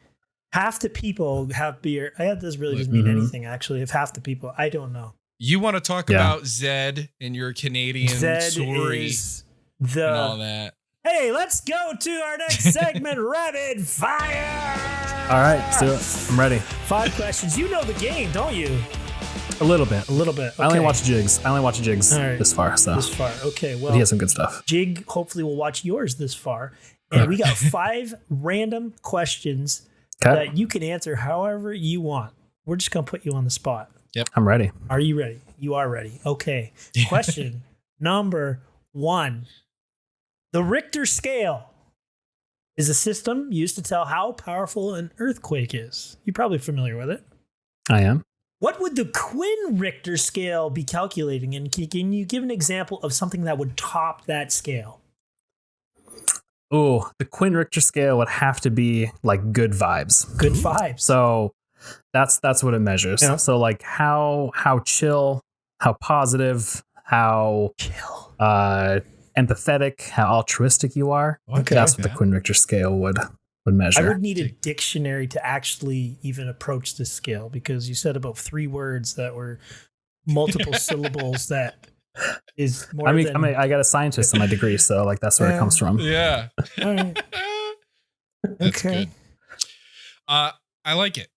half the people have beard. That doesn't really doesn't mean anything actually. If half the people, I don't know. you want to talk about Zed and your Canadian Zed story is and all the. that. Hey, let's go to our next segment, Rapid Fire. All right, let's do it. I'm ready. 5 questions. You know the game, don't you? A little bit. A little bit. I only Okay. watch Jigs. All right. This far. So This far. Okay. Well, but he has some good stuff. Jig hopefully will watch yours this far. And we got 5 random questions Okay. that you can answer however you want. We're just going to put you on the spot. I'm ready. Are you ready? You are ready. Okay. Question number 1. The Richter scale is a system used to tell how powerful an earthquake is. You're probably familiar with it. I am. What would the Quinn Richter scale be calculating? And can you give an example of something that would top that scale? Oh, the Quinn Richter scale would have to be like good vibes. Good vibes. So that's what it measures. Yeah. So like how chill, how positive, how Chill. empathetic, how altruistic you are. Okay. That's what the Quinn Richter scale would measure. I would need a dictionary to actually even approach this scale because you said about 3 words that were multiple syllables. That is more. I got a scientist in my degree, so like that's where it comes from. Yeah. All right. That's Okay. good. I like it.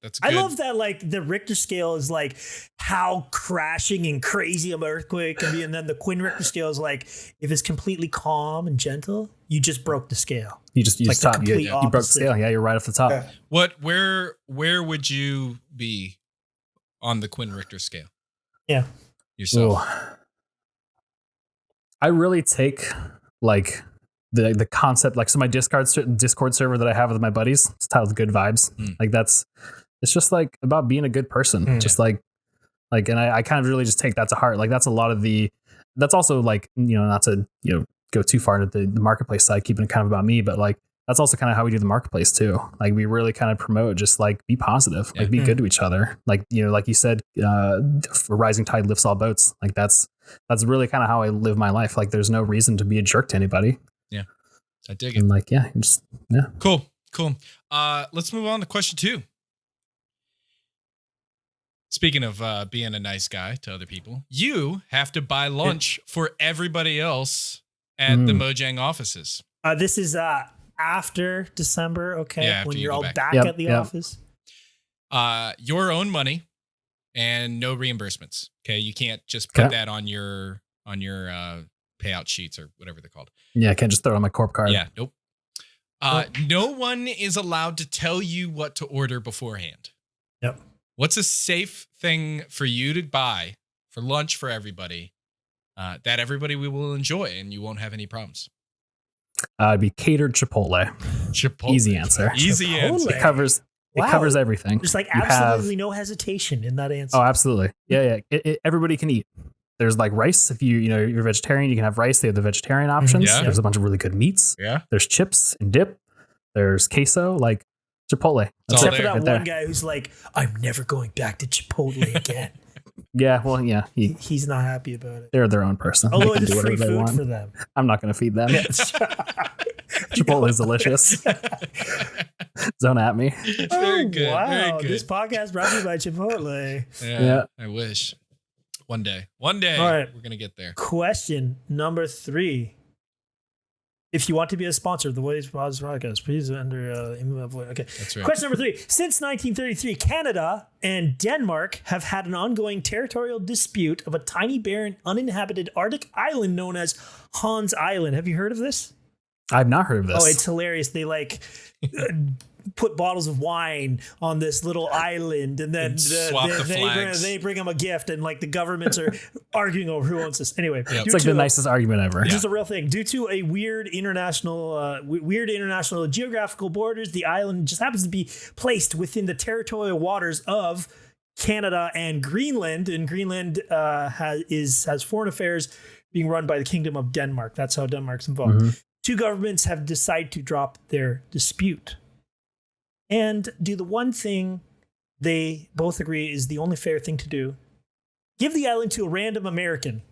That's good. I love that. Like the Richter scale is like how crashing and crazy an earthquake can be, and then the Quinn Richter scale is like if it's completely calm and gentle, you just broke the scale. You just Like the top. You complete broke the opposite. scale. Yeah, you're right off the top. Where would you be on the Quinn Richter scale? Yeah. Yourself. Ooh. I really take like the concept, like so my Discord server that I have with my buddies, it's titled Good Vibes. Like it's just like about being a good person. Just like and I kind of really just take that to heart. Like that's a lot of that's also like, not to, go too far into the marketplace side, keeping it kind of about me, but like that's also kind of how we do the marketplace too. Like we really kind of promote just like be positive, like be good to each other. Like, like you said, a rising tide lifts all boats. Like that's really kind of how I live my life. Like there's no reason to be a jerk to anybody. Yeah. I dig it. And like, yeah. Cool. Let's move on to question 2. Speaking of being a nice guy to other people, you have to buy lunch for everybody else at the Mojang offices. This is after December, okay? Yeah, after when you you're go all back. back Yep, at the yep. office. Your own money and no reimbursements. Okay, you can't just put that on your payout sheets or whatever they're called. Yeah. I can't just throw it on my corp card. Yeah, nope. No one is allowed to tell you what to order beforehand. Yep. What's a safe thing for you to buy for lunch for everybody that everybody will enjoy, and you won't have any problems. It'd be catered Chipotle. Chipotle. Easy answer. Easy answer. It covers everything. There's like absolutely no hesitation in that answer. Oh, absolutely. Yeah. Everybody can eat. There's like rice. If you're vegetarian, you can have rice. They have the vegetarian options. Yeah. There's a bunch of really good meats. Yeah. There's chips and dip. There's queso, like Chipotle. Except for that one guy who's like, I'm never going back to Chipotle again. Yeah, well, yeah. He's not happy about it. They're their own person. Although they can it's do free whatever they food want. for them. I'm not going to feed them. Chipotle is delicious. Don't at me. It's very good. Wow. Very good. This podcast brought to you by Chipotle. Yeah. I wish. One day. All right. We're going to get there. Question number 3. If you want to be a sponsor of the Ways podcast, please enter okay. That's right. Question number 3. Since 1933, Canada and Denmark have had an ongoing territorial dispute of a tiny, barren, uninhabited Arctic island known as Hans Island. Have you heard of this? I've not heard of this. Oh, it's hilarious. They put bottles of wine on this little island, and then they bring them a gift, and like the governments are arguing over who owns this. Anyway, it's like the nicest argument ever. This is a real thing. Due to a weird international geographical borders, the island just happens to be placed within the territorial waters of Canada and Greenland. And Greenland has foreign affairs being run by the Kingdom of Denmark. That's how Denmark's involved. Mm-hmm. 2 governments have decided to drop their dispute and do the one thing they both agree is the only fair thing to do. Give the island to a random American.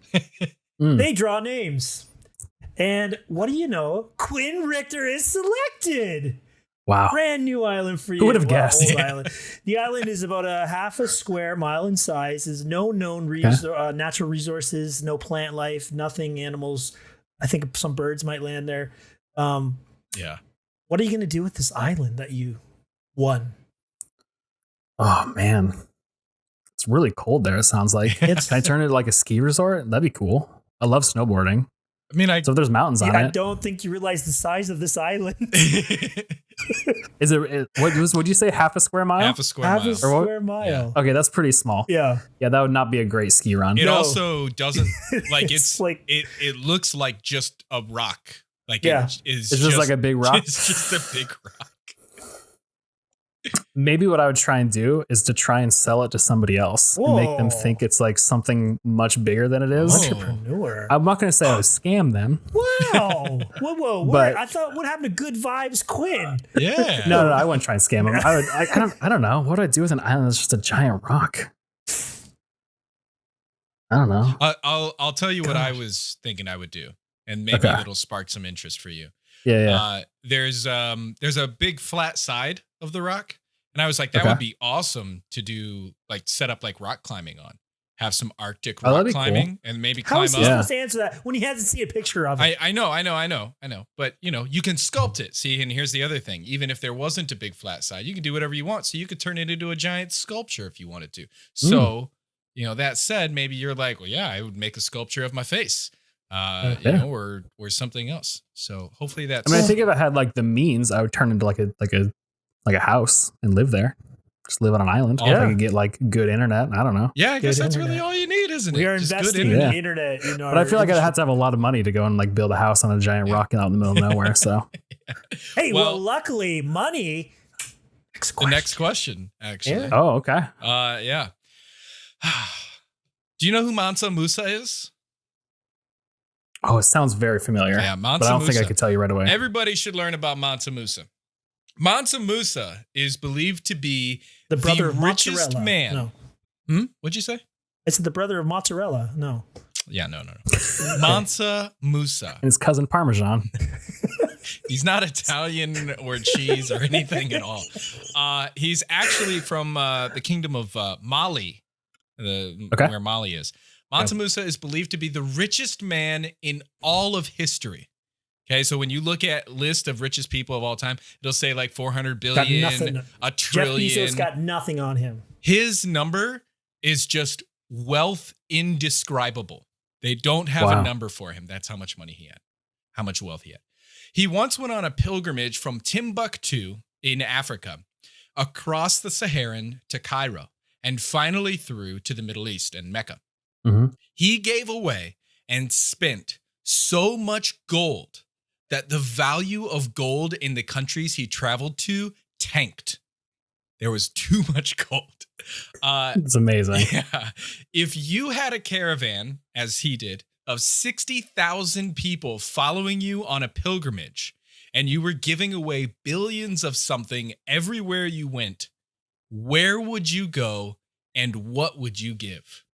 They draw names. And what do you know? Quinn Richter is selected. Wow. Brand new island for you. Who would have guessed? Old island. The island is about a half a square mile in size. There's no known natural resources, no plant life, nothing, animals. I think some birds might land there. Yeah. What are you going to do with this island that you won? Oh, man. It's really cold there, it sounds like. Can I turn it like a ski resort? That'd be cool. I love snowboarding. I mean, so if there's mountains on it. I don't think you realize the size of this island. Is it, would you say half a square mile? Half a square mile. Yeah. Okay, that's pretty small. Yeah. Yeah, that would not be a great ski run. It also doesn't, like, It's like- it looks like just a rock. Like, it's just like a big rock. It's just a big rock. Maybe what I would try and do is to try and sell it to somebody else and make them think it's like something much bigger than it is. Entrepreneur. I'm not going to say I would scam them. Wow. Whoa. But, I thought, what happened to Good Vibes Quinn? Yeah. No, I wouldn't try and scam them. I don't know. What do I do with an island that's just a giant rock? I don't know. I'll tell you what I was thinking I would do, and maybe it'll spark some interest for you. Yeah. There's a big flat side of the rock, and I was like, that would be awesome to do, like set up like rock climbing on. Have some Arctic rock climbing, and maybe climb up. How is he supposed to answer that when he hasn't seen a picture of it? I know. But you can sculpt it. See, and here's the other thing. Even if there wasn't a big flat side, you can do whatever you want. So you could turn it into a giant sculpture if you wanted to. So, that said, maybe you're like, well, yeah, I would make a sculpture of my face. Or something else. So hopefully that's. I think if I had like the means, I would turn into like a house and live there. Just live on an island. If I could get like good internet. I don't know. Yeah, I guess that's really all you need, isn't it? We are investing in the internet. But I feel like I'd have to have a lot of money to go and like build a house on a giant rock out in the middle of nowhere. So. Hey, well, luckily, money. The next question, actually. Yeah. Oh, okay. Yeah. Do you know who Mansa Musa is? Oh, it sounds very familiar. Yeah, Mansa Musa. But I don't think I could tell you right away. Everybody should learn about Mansa Musa. Mansa Musa is believed to be the brother of richest mozzarella. man. No. What'd you say? It's the brother of mozzarella. No. Yeah, no. Mansa Musa. And his cousin Parmesan. He's not Italian or cheese or anything at all. He's actually from the kingdom of Mali, where Mali is. Mansa Musa is believed to be the richest man in all of history. Okay, so when you look at list of richest people of all time, it'll say like 400 billion, a trillion. Jeff Bezos got nothing on him. His number is just wealth indescribable. They don't have a number for him. That's how much money he had, how much wealth he had. He once went on a pilgrimage from Timbuktu in Africa, across the Saharan to Cairo, and finally through to the Middle East and Mecca. Mm-hmm. He gave away and spent so much gold that the value of gold in the countries he traveled to tanked. There was too much gold. It's amazing. Yeah. If you had a caravan, as he did, of 60,000 people following you on a pilgrimage, and you were giving away billions of something everywhere you went, where would you go and what would you give?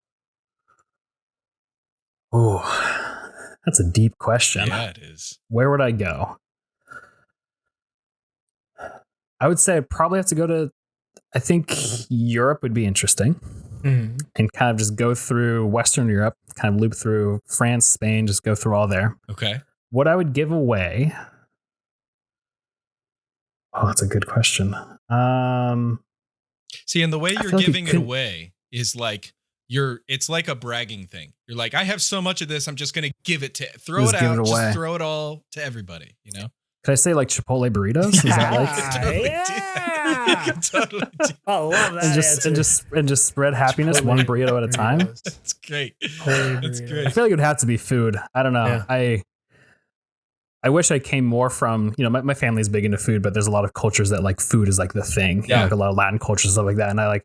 Oh, that's a deep question. Yeah, it is. Where would I go? I would say I'd probably have to go to, I think Europe would be interesting. And kind of just go through Western Europe, kind of loop through France, Spain, just go through all there. Okay. What I would give away. Oh, that's a good question. See, and the way you're like giving it away is like it's like a bragging thing. You're like, I have so much of this, I'm just gonna give it to throw Just it give out, it away. just throw it all to everybody, you know? Could I say like Chipotle burritos? Is that like You could totally do. I love that. and just spread happiness one burrito at a time? That's great. Chipotle That's burrito. great. I feel like it would have to be food. I don't know. Yeah. I wish I came more from, my family's big into food, but there's a lot of cultures that like food is like the thing. Yeah. Like a lot of Latin cultures and stuff like that. And I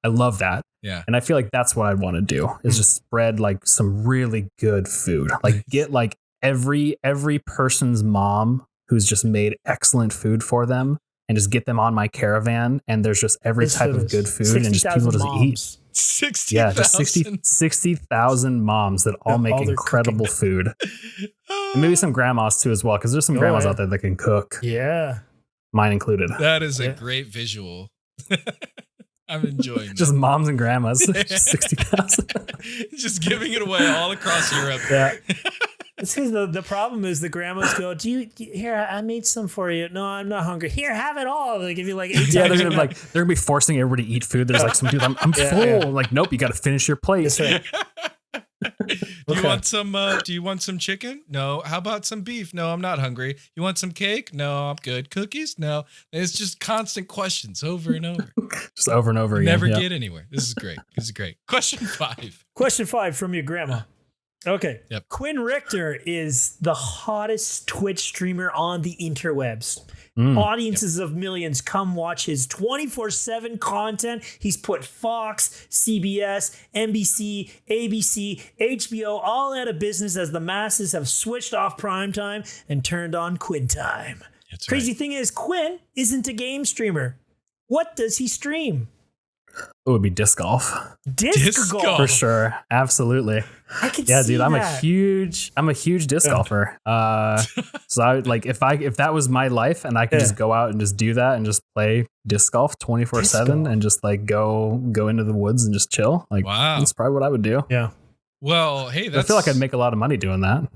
love that. Yeah. And I feel like that's what I'd want to do is just spread like some really good food. Like get like every person's mom who's just made excellent food for them and just get them on my caravan. And there's just every type of good food and just people just eat. 60,000. Yeah, just 60,000 moms that all make incredible food. And maybe some grandmas too as well, because there's some grandmas out there that can cook. Yeah. Mine included. That is a great visual. I'm enjoying that. Just moms and grandmas. Just 60,000. Just giving it away all across Europe. Yeah. See, the problem is the grandmas go, here, I made some for you. No, I'm not hungry. Here, have it all. They give you like 8 Yeah, times. they're gonna be forcing everybody to eat food. There's like some dude, I'm full. Yeah. Like, nope, you got to finish your plate. That's right. Do you want some chicken? No. How about some beef? No, I'm not hungry. You want some cake? No, I'm good. Cookies? No. It's just constant questions over and over. Just over and over again. Never get anywhere. This is great. Question 5. Question 5 from your grandma. Okay. Yep. Quinn Richter is the hottest Twitch streamer on the interwebs. Audiences of millions come watch his 24/7 content. He's put Fox, CBS, NBC, ABC, HBO all out of business as the masses have switched off primetime and turned on Quinn time. That's Crazy right. thing is, Quinn isn't a game streamer. What does he stream? It would be disc golf. Disc golf. For sure. Absolutely. I can Yeah, see dude, that. I'm a huge disc golfer. So I would like if that was my life and I could just go out and just do that and just play disc golf 24/7 and just like go into the woods and just chill. Like, wow. That's probably what I would do. Yeah. Well, hey, I feel like I'd make a lot of money doing that.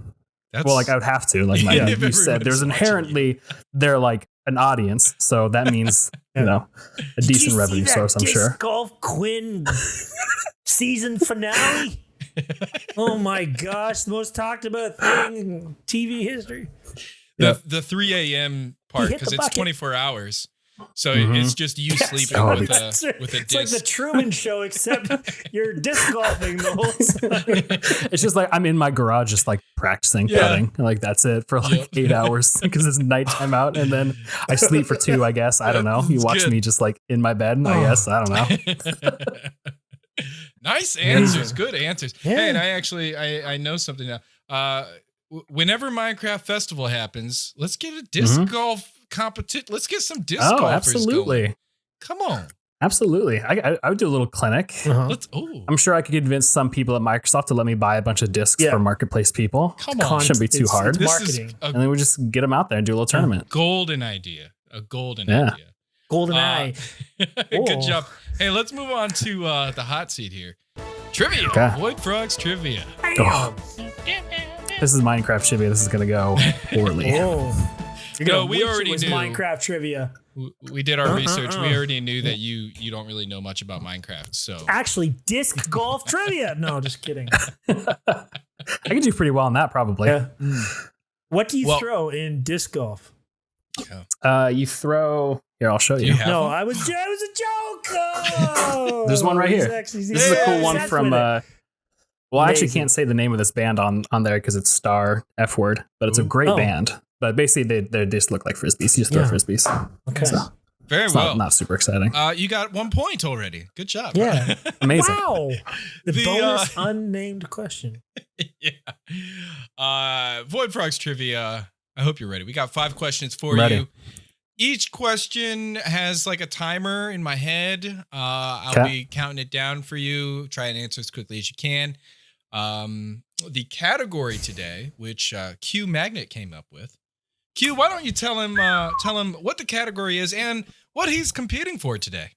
Well, like I would have to. Like If you said, there's everybody's inherently they're like an audience, so that means a decent revenue source. I'm sure. Golf Quinn season finale. Oh my gosh, the most talked about thing in TV history. The 3 a.m. part, because it's 24 hours. So it's just you sleeping with a It's disc. like the Truman Show, except you're disc golfing the whole time. It's just like I'm in my garage just like practicing putting. Like that's it for like 8 hours because it's nighttime out, and then I sleep for 2, I guess. I don't know. You watch me just like in my bed, I guess. I don't know. Nice answers. Good answers. Hey, and I know something now. Whenever Minecraft Festival happens, let's get a disc golf competition. Let's get some disc golfers absolutely. going. Come on. Absolutely. I would do a little clinic. I'm sure I could convince some people at Microsoft to let me buy a bunch of discs for marketplace people. Come on. Shouldn't be too hard. It's marketing. And then we just get them out there and do a little tournament. Golden idea. A golden idea. Golden eye. Good job. Hey, let's move on to the hot seat here. Trivia. Okay. Void Frogs trivia. Oh. This is Minecraft trivia. This is going to go poorly. No, we already knew. Minecraft trivia. We did our research. We already knew that you don't really know much about Minecraft. So actually, disc golf trivia. No, just kidding. I could do pretty well on that, probably. Yeah. What do you throw in disc golf? You throw. Here, I'll show you. No, I was a joke. Oh, There's one right here. This is a cool one from Well, I actually Amazing. can't say the name of this band on there because it's Star F word, but it's a great band. But basically, they just look like frisbees. You just throw frisbees. Okay. So Very it's well. not super exciting. You got 1 point already. Good job. Yeah. Amazing. Wow. The bonus unnamed question. Yeah. Void Frogs trivia. I hope you're ready. We got 5 questions for Ready. you. Each question has like a timer in my head. I'll be counting it down for you. Try and answer as quickly as you can. The category today, which Q Magnet came up with. Q, why don't you tell him what the category is and what he's competing for today?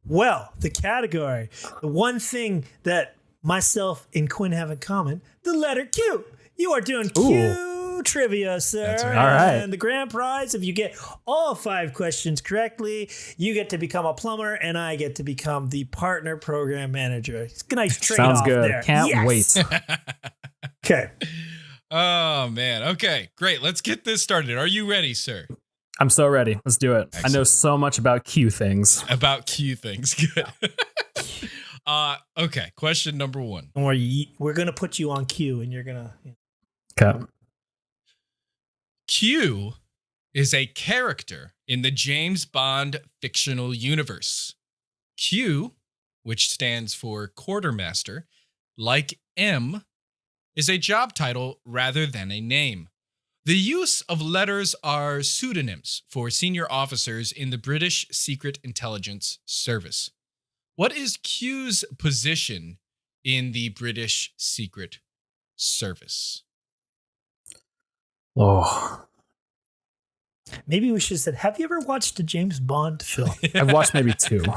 Well, the category, the one thing that myself and Quinn have in common, the letter Q. You are doing Q trivia, sir. That's right. All right. And the grand prize, if you get all 5 questions correctly, you get to become a plumber, and I get to become the partner program manager. It's a nice trade-off. Sounds good. there. Can't wait. Okay. Oh, man. Okay, great. Let's get this started. Are you ready, sir? I'm so ready. Let's do it. Excellent. I know so much about Q things. About Q things. Good. Okay, question number 1. Don't worry, we're going to put you on Q, and you're going to... Okay. Q is a character in the James Bond fictional universe. Q, which stands for quartermaster, like M, is a job title rather than a name. The use of letters are pseudonyms for senior officers in the British Secret Intelligence Service. What is Q's position in the British Secret Service? Oh, Maybe we should have said, have you ever watched a James Bond film? I've watched maybe 2. So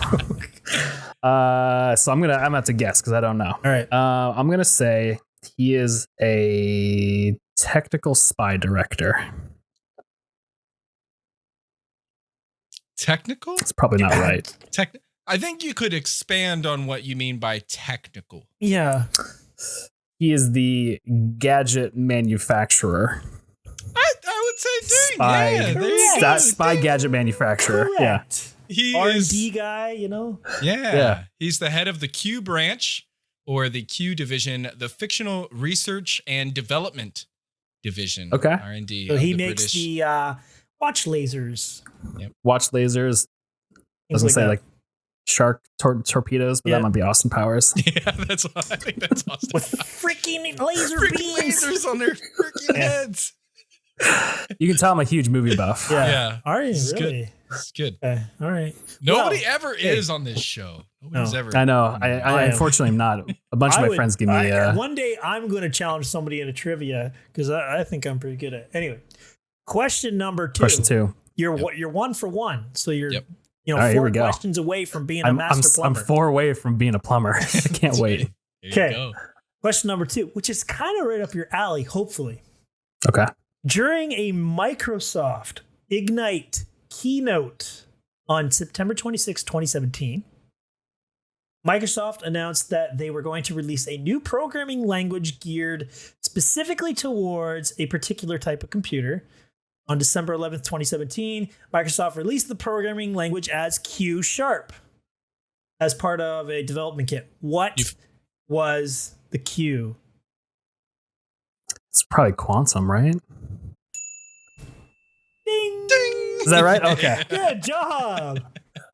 I'm gonna have to guess because I don't know. All right. I'm gonna say he is a technical spy director. Technical? It's probably not right. I think you could expand on what you mean by technical. Yeah. He is the gadget manufacturer. I would say, Spy, yeah, there you go. spy gadget manufacturer. Correct. He R&D is, guy, you know? yeah. He's the head of the Q branch, or the Q division, the Fictional Research and Development Division. Okay. R&D. So of he the makes British. the watch lasers. Watch lasers. Things Doesn't say that. like shark torpedoes, but Yeah. that might be Austin Powers. Yeah, I think that's awesome. With freaking laser Freaking beams. lasers on their freaking heads. You can tell I'm a huge movie buff. Yeah. Are you It's really? good. It's good. Okay. All right. Nobody Well, ever is on this show. Nobody's No. ever. I know. I unfortunately am not. A bunch of my friends give me. One day I'm going to challenge somebody in a trivia because I think I'm pretty good at it. Anyway, question number 2. Question 2. You're 1 for 1. So you're Yep. All right, here 4 we go. questions away from being a I'm master plumber. 4 away from being a plumber. I can't wait. Here you Okay. go. Question number 2, which is kind of right up your alley, hopefully. Okay. During a Microsoft Ignite keynote on September 26, 2017, Microsoft announced that they were going to release a new programming language geared specifically towards a particular type of computer. On December 11th, 2017, Microsoft released the programming language as Q# as part of a development kit. What was the Q? It's probably quantum, right? Ding! Ding. Is that right? Okay. Good job!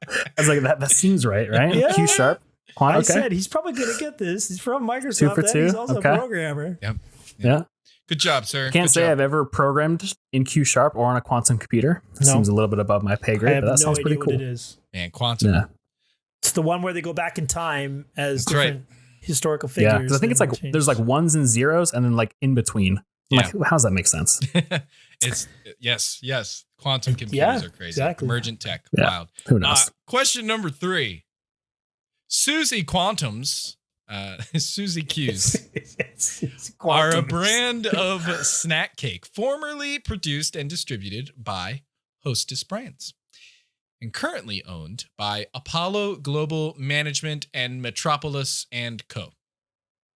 I was like, that seems right, right? Yeah. Q#. Quantum. I Okay. said he's probably going to get this. He's from Microsoft. 2 for and 2. He's also Okay. a programmer. Yep. Yeah. Good job, sir. Can't Good say job. I've ever programmed in Q# or on a quantum computer. It No. seems a little bit above my pay I grade, have but that no sounds idea pretty what cool. it is. Man, quantum. Yeah. It's the one where they go back in time as That's right. different historical figures. Yeah. Because I think it's like and change. there's like ones and zeros and then like in between. I'm Yeah. like, how does that make sense? It's yes. Quantum computers Yeah, are crazy. exactly. Emergent tech. Yeah. Wild. Who knows? Question number 3. Susie Quantums, Susie Q's, It's are a quantum. brand of snack cake formerly produced and distributed by Hostess Brands and currently owned by Apollo Global Management and Metropolis and Co.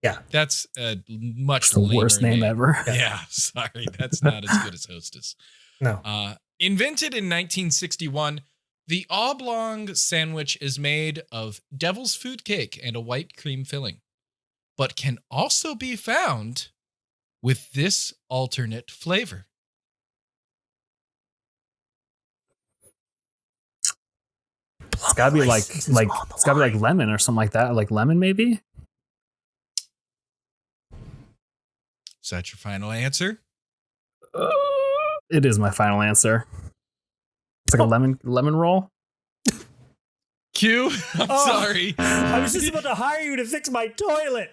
Yeah. That's a much It's the lamer worst name ever. Yeah, sorry. That's not as good as Hostess. No. Invented in 1961, the oblong sandwich is made of devil's food cake and a white cream filling. but can also be found with this alternate flavor? It's gotta be like it's gotta be like lemon or something like that. Like lemon, maybe. Is that your final answer? It is my final answer. It's like a lemon roll. Q, I'm sorry. I was just about to hire you to fix my toilet.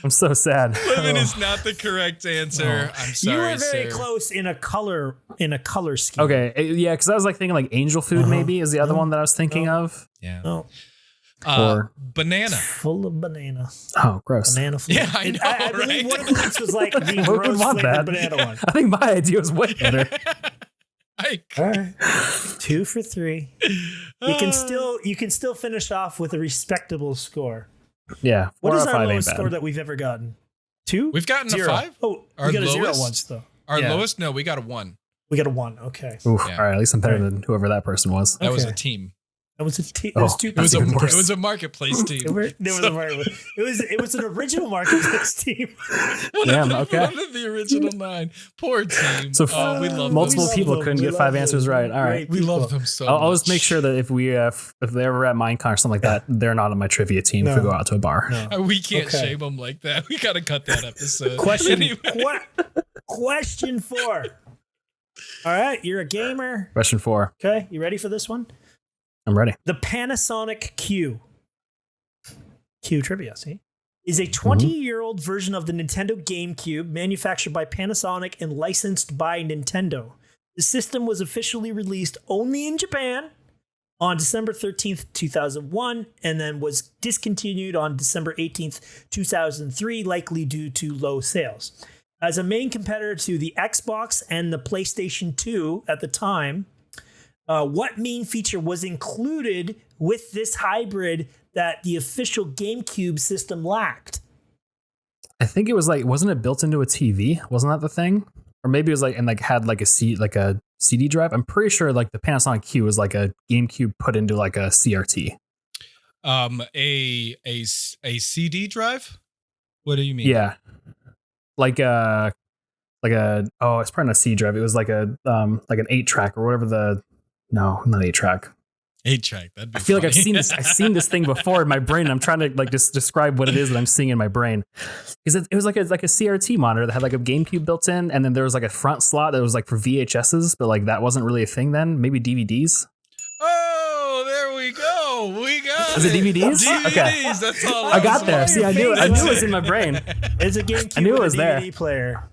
I'm so sad. Lemon is not the correct answer. I'm sorry. You were very sir. close in a color scheme. Okay, yeah, because I was like thinking like angel food maybe is the other one that I was thinking of. Yeah. Oh, Or banana. full of banana. oh, gross. Banana flavor. Yeah, I know, I believe right? one of the links was like the Who would rose want flavored that? banana one. I think my idea was way better. All right, 2 for 3. You can still finish off with a respectable score. Yeah. What 4 is out of our 5 ain't lowest bad. score that we've ever gotten? 2? We've gotten 0. a 5. Oh, Our we got a 0 lowest? once though. Our Yeah. lowest? No, we got a 1. We got a 1. Okay, Oof. Yeah. All right. At least I'm better Right. than whoever that person was. That was Okay. a team. it was a team. Oh, It was 2. It was, That's even worse. it was a marketplace team. It was an original marketplace team. Damn, okay. One of the original 9. Poor team. So we love multiple them. people them. couldn't We get love 5 them. answers right. All right. Great We people. love them so I'll much. just make sure that if they're ever at Minecon or something like that, they're not on my trivia team if we No. go out to a bar. No. We can't Okay. shame them like that. We got to cut that episode. Question Anyway. question 4. All right, you're a gamer. Question 4. Okay, you ready for this one? I'm ready. The Panasonic Q trivia, see? Is a 20-year-old version of the Nintendo GameCube manufactured by Panasonic and licensed by Nintendo. The system was officially released only in Japan on December 13th, 2001, and then was discontinued on December 18th, 2003, likely due to low sales. As a main competitor to the Xbox and the PlayStation 2 at the time, what main feature was included with this hybrid that the official GameCube system lacked? I think it was like, wasn't it built into a TV? Wasn't that the thing? Or maybe it was like, and like had like a CD drive. I'm pretty sure like the Panasonic Q was like a GameCube put into like a CRT. A CD drive? What do you mean? Yeah. Like a it's probably not a C drive. It was like an 8-track or whatever no, not 8-track. 8-track. That'd be I feel like funny. I've seen this thing before in my brain. And I'm trying to like just describe what it is that I'm seeing in my brain. Because it was like a CRT monitor that had like a GameCube built in, and then there was like a front slot that was like for VHSs, but like that wasn't really a thing then. Maybe DVDs. Oh, there we go. We got Is it DVDs? DVDs. Okay. That's all. I got there. was See, I knew it was in my brain. It's a GameCube I knew it with was a there. DVD player.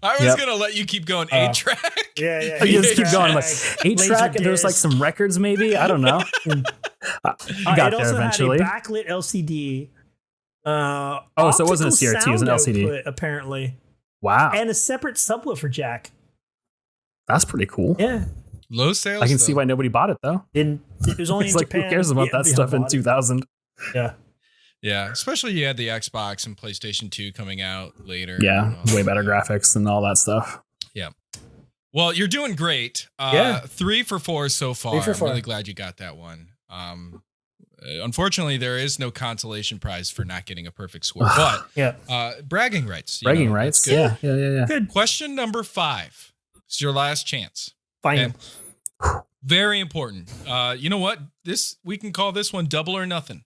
I was Yep. gonna let you keep going. 8-track. Yeah. Oh, you just keep going. Like Laser 8-track, and there's like disc. some records, maybe. I don't know. You got it there also eventually. had a backlit LCD. So it wasn't a CRT, it was an optical LCD. sound output, apparently, Wow, and a separate subwoofer jack. that's pretty cool. Yeah, Low sales. I can see though. why nobody bought it though. it was only It's in like Japan. who cares about that Yeah, stuff in bought it. 2000? Yeah, Yeah, especially you had the Xbox and PlayStation 2 coming out later. Yeah, and all way that. better graphics and all that stuff. Well, you're doing great. Yeah. 3 for 4 so far. 3 for 4. I'm really glad you got that one. Unfortunately, there is no consolation prize for not getting a perfect score, but yeah. bragging rights. Bragging that's rights. good. Yeah. Good. Question number 5. It's your last chance. Final. Okay. Very important. You know what? We can call this one double or nothing.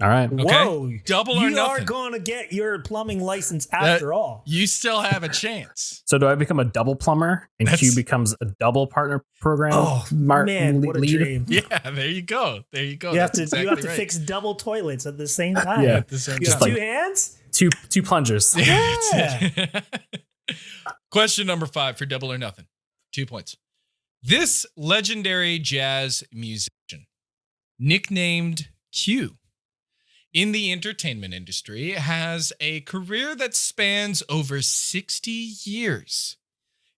All right. Okay. Whoa! Double or You are nothing. going to get your plumbing license after all. You still have a chance. So do I become a double plumber and That's- Q becomes a double partner program? Oh man, what a lead? dream! Yeah, there you go. There you go. You have That's to exactly right. fix double toilets at the same time. Yeah. At the same You have time. two hands. Two plungers. Yeah, that's it. Question number 5 for double or nothing. 2 points. This legendary jazz musician, nicknamed Q, in the entertainment industry, has a career that spans over 60 years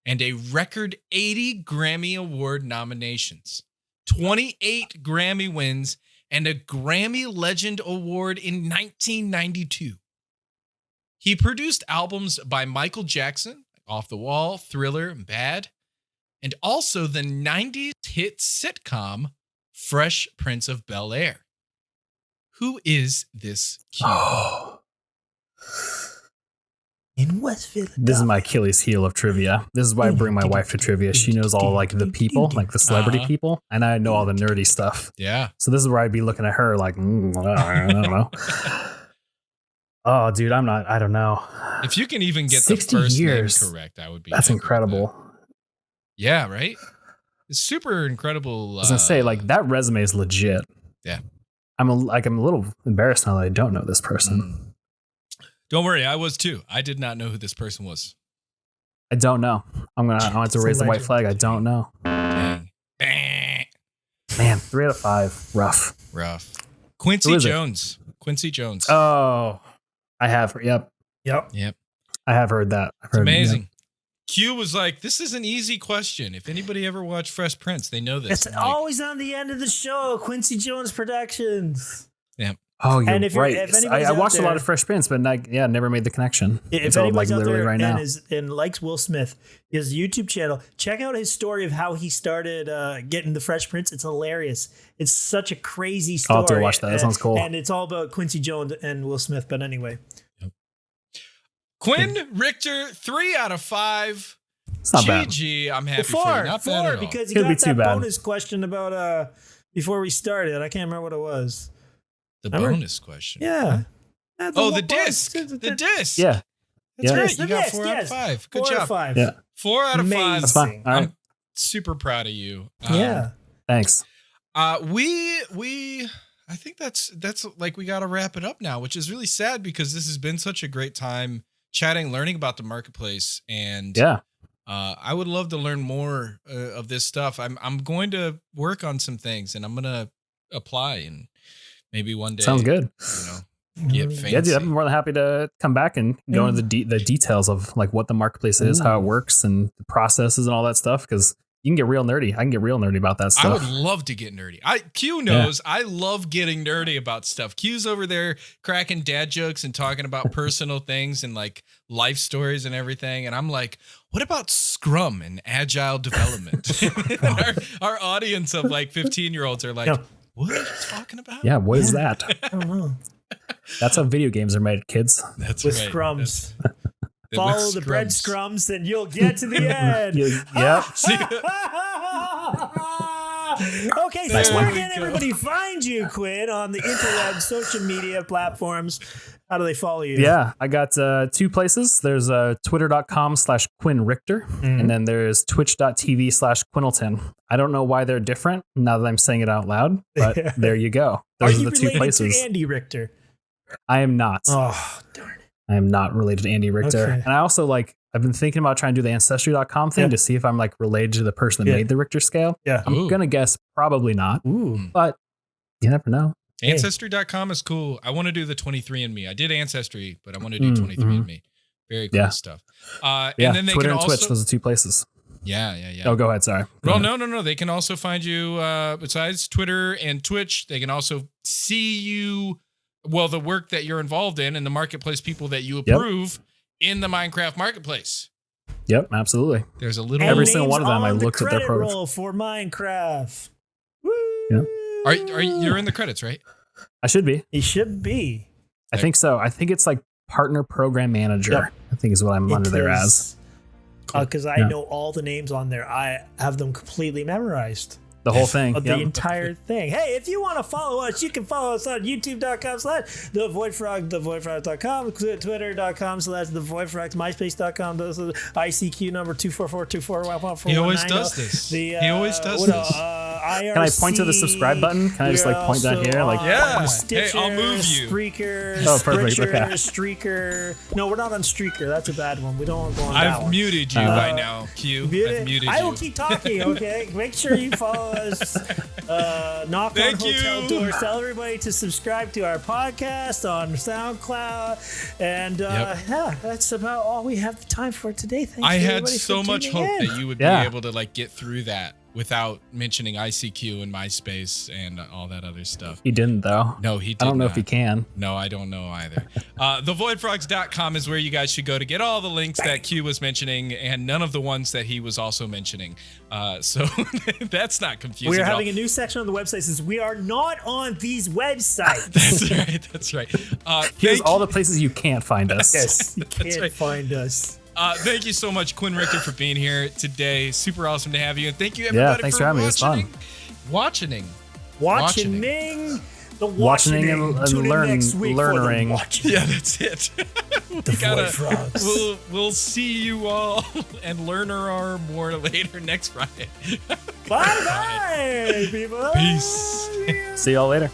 and a record 80 Grammy Award nominations, 28 Grammy wins, and a Grammy Legend Award in 1992. He produced albums by Michael Jackson, Off the Wall, Thriller, and Bad, and also the 90s hit sitcom Fresh Prince of Bel-Air. Who is this Q? In West Philadelphia. This is my Achilles heel of trivia. This is why I bring my wife to trivia. She knows all like the people, like the celebrity people, and I know all the nerdy stuff. Yeah. So this is where I'd be looking at her like, I don't know. Oh, dude, I don't know. If you can even get the 60 first years. name correct, I would be. That's happy with incredible. that. Yeah, right? It's super incredible. I was gonna say, like, that resume is legit. Yeah. I'm a little embarrassed now that I don't know this person. Don't worry, I was too. I did not know who this person was. I don't know. I want to raise the white flag. I don't know. Dang. Man, 3 out of 5. Rough. Quincy Jones. Quincy Jones. Oh, I have. Yep. I have heard that. It's amazing. Q was like, this is an easy question. If anybody ever watched Fresh Prince, they know this. It's always on the end of the show. Quincy Jones Productions. Yeah. Oh, you're and if right. I watched a lot of Fresh Prince, but never made the connection. If anybody's out there and likes Will Smith, his YouTube channel, check out his story of how he started getting the Fresh Prince. It's hilarious. It's such a crazy story. I'll have to watch that. That sounds cool. And it's all about Quincy Jones and Will Smith. But anyway. Quinn Richter, 3 out of 5. It's not bad. GG, I'm happy for you. Not bad at all. Because you got that bonus question about before we started. I can't remember what it was. The bonus question. Yeah. The disc. The disc. Yeah. That's right. You got 4 out of 5. Good job. 4 out of 5. Yeah. 4 out of 5. That's fine. All right. I'm super proud of you. Yeah. Thanks. We I think that's like we got to wrap it up now, which is really sad because this has been such a great time chatting, learning about the marketplace, and I would love to learn more of this stuff. I'm going to work on some things, and I'm going to apply, and maybe one day. Sounds good. Get fancy. Yeah, dude, I'm more than happy to come back and go into the details of like what the marketplace is, how it works, and the processes and all that stuff. Because you can get real nerdy. I can get real nerdy about that stuff. I would love to get nerdy. Q knows I love getting nerdy about stuff. Q's over there cracking dad jokes and talking about personal things and like life stories and everything. And I'm like, what about Scrum and agile development? And our audience of like 15-year-olds are like, what are you talking about? Yeah, what is that? I don't know. That's how video games are made, kids. That's with right. Scrums. Follow the bread scrums and you'll get to the end. Yep. Okay, so where can everybody find you, Quinn, on the interweb, social media platforms? How do they follow you? Yeah, I got 2 places. There's twitter.com/Quinn Richter, and then there's twitch.tv/Quinnleton. I don't know why they're different now that I'm saying it out loud, but there you go. Those are the 2 places. Are you related to Andy Richter? I am not. Oh, darn it. I am not related to Andy Richter. Okay. And I also I've been thinking about trying to do the ancestry.com thing to see if I'm like related to the person that made the Richter scale. Yeah. I'm going to guess probably not. Ooh. But you never know. Ancestry.com is cool. I want to do the 23andMe. I did Ancestry, but I want to do 23andMe. Very cool stuff. And then they Twitter can and Twitch, those are 2 places. Yeah. Oh, go ahead. Sorry. Well, no. They can also find you besides Twitter and Twitch. They can also see you, the work that you're involved in and the marketplace people that you approve in the Minecraft marketplace. Yep, absolutely. There's a little every single one of them. I looked at their programs. Roll for Minecraft. Woo! Yep. Are you're in the credits, right? I should be. You should be. I think so. I think it's like partner program manager. Yep. I think is what I'm under there as. Because I know all the names on there. I have them completely memorized. The whole thing. The entire thing. Hey, if you want to follow us, you can follow us on youtube.com/thevoidfrog, thevoidfrog.com, twitter.com/thevoidfrog, myspace.com, ICQ number 244241141. He always does this. He always does this. IRC, can I point to the subscribe button? Can I just point down here? Stitcher, hey, I'll move you. Spreaker, perfect. Streaker. No, we're not on Streaker. That's a bad one. We don't want to go on that I've one. muted you by now, Q. I've muted you. I will keep talking, okay? Make sure you follow us. Knock on hotel doors. Tell everybody to subscribe to our podcast on SoundCloud. And that's about all we have the time for today. Thanks I had everybody so for much tuning hope in. that you would be able to get through that without mentioning ICQ and MySpace and all that other stuff. He didn't, though. No, he did I don't know not. if he can. No, I don't know either. Thevoidfrogs.com is where you guys should go to get all the links that Q was mentioning and none of the ones that he was also mentioning. So that's not confusing. We are having a new section on the website that says we are not on these websites. That's right. Here's all the places you can't find us. Yes, you can't find us. Thank you so much, Quinn Richter, for being here today. Super awesome to have you. And thank you, everybody, thanks for having me. It was fun. Watching. Watching and Tune in learning. next week for the watching. Yeah, that's it. Void Frogs. We'll see you all and learner more later next Friday. Bye, people. Peace. See y'all later.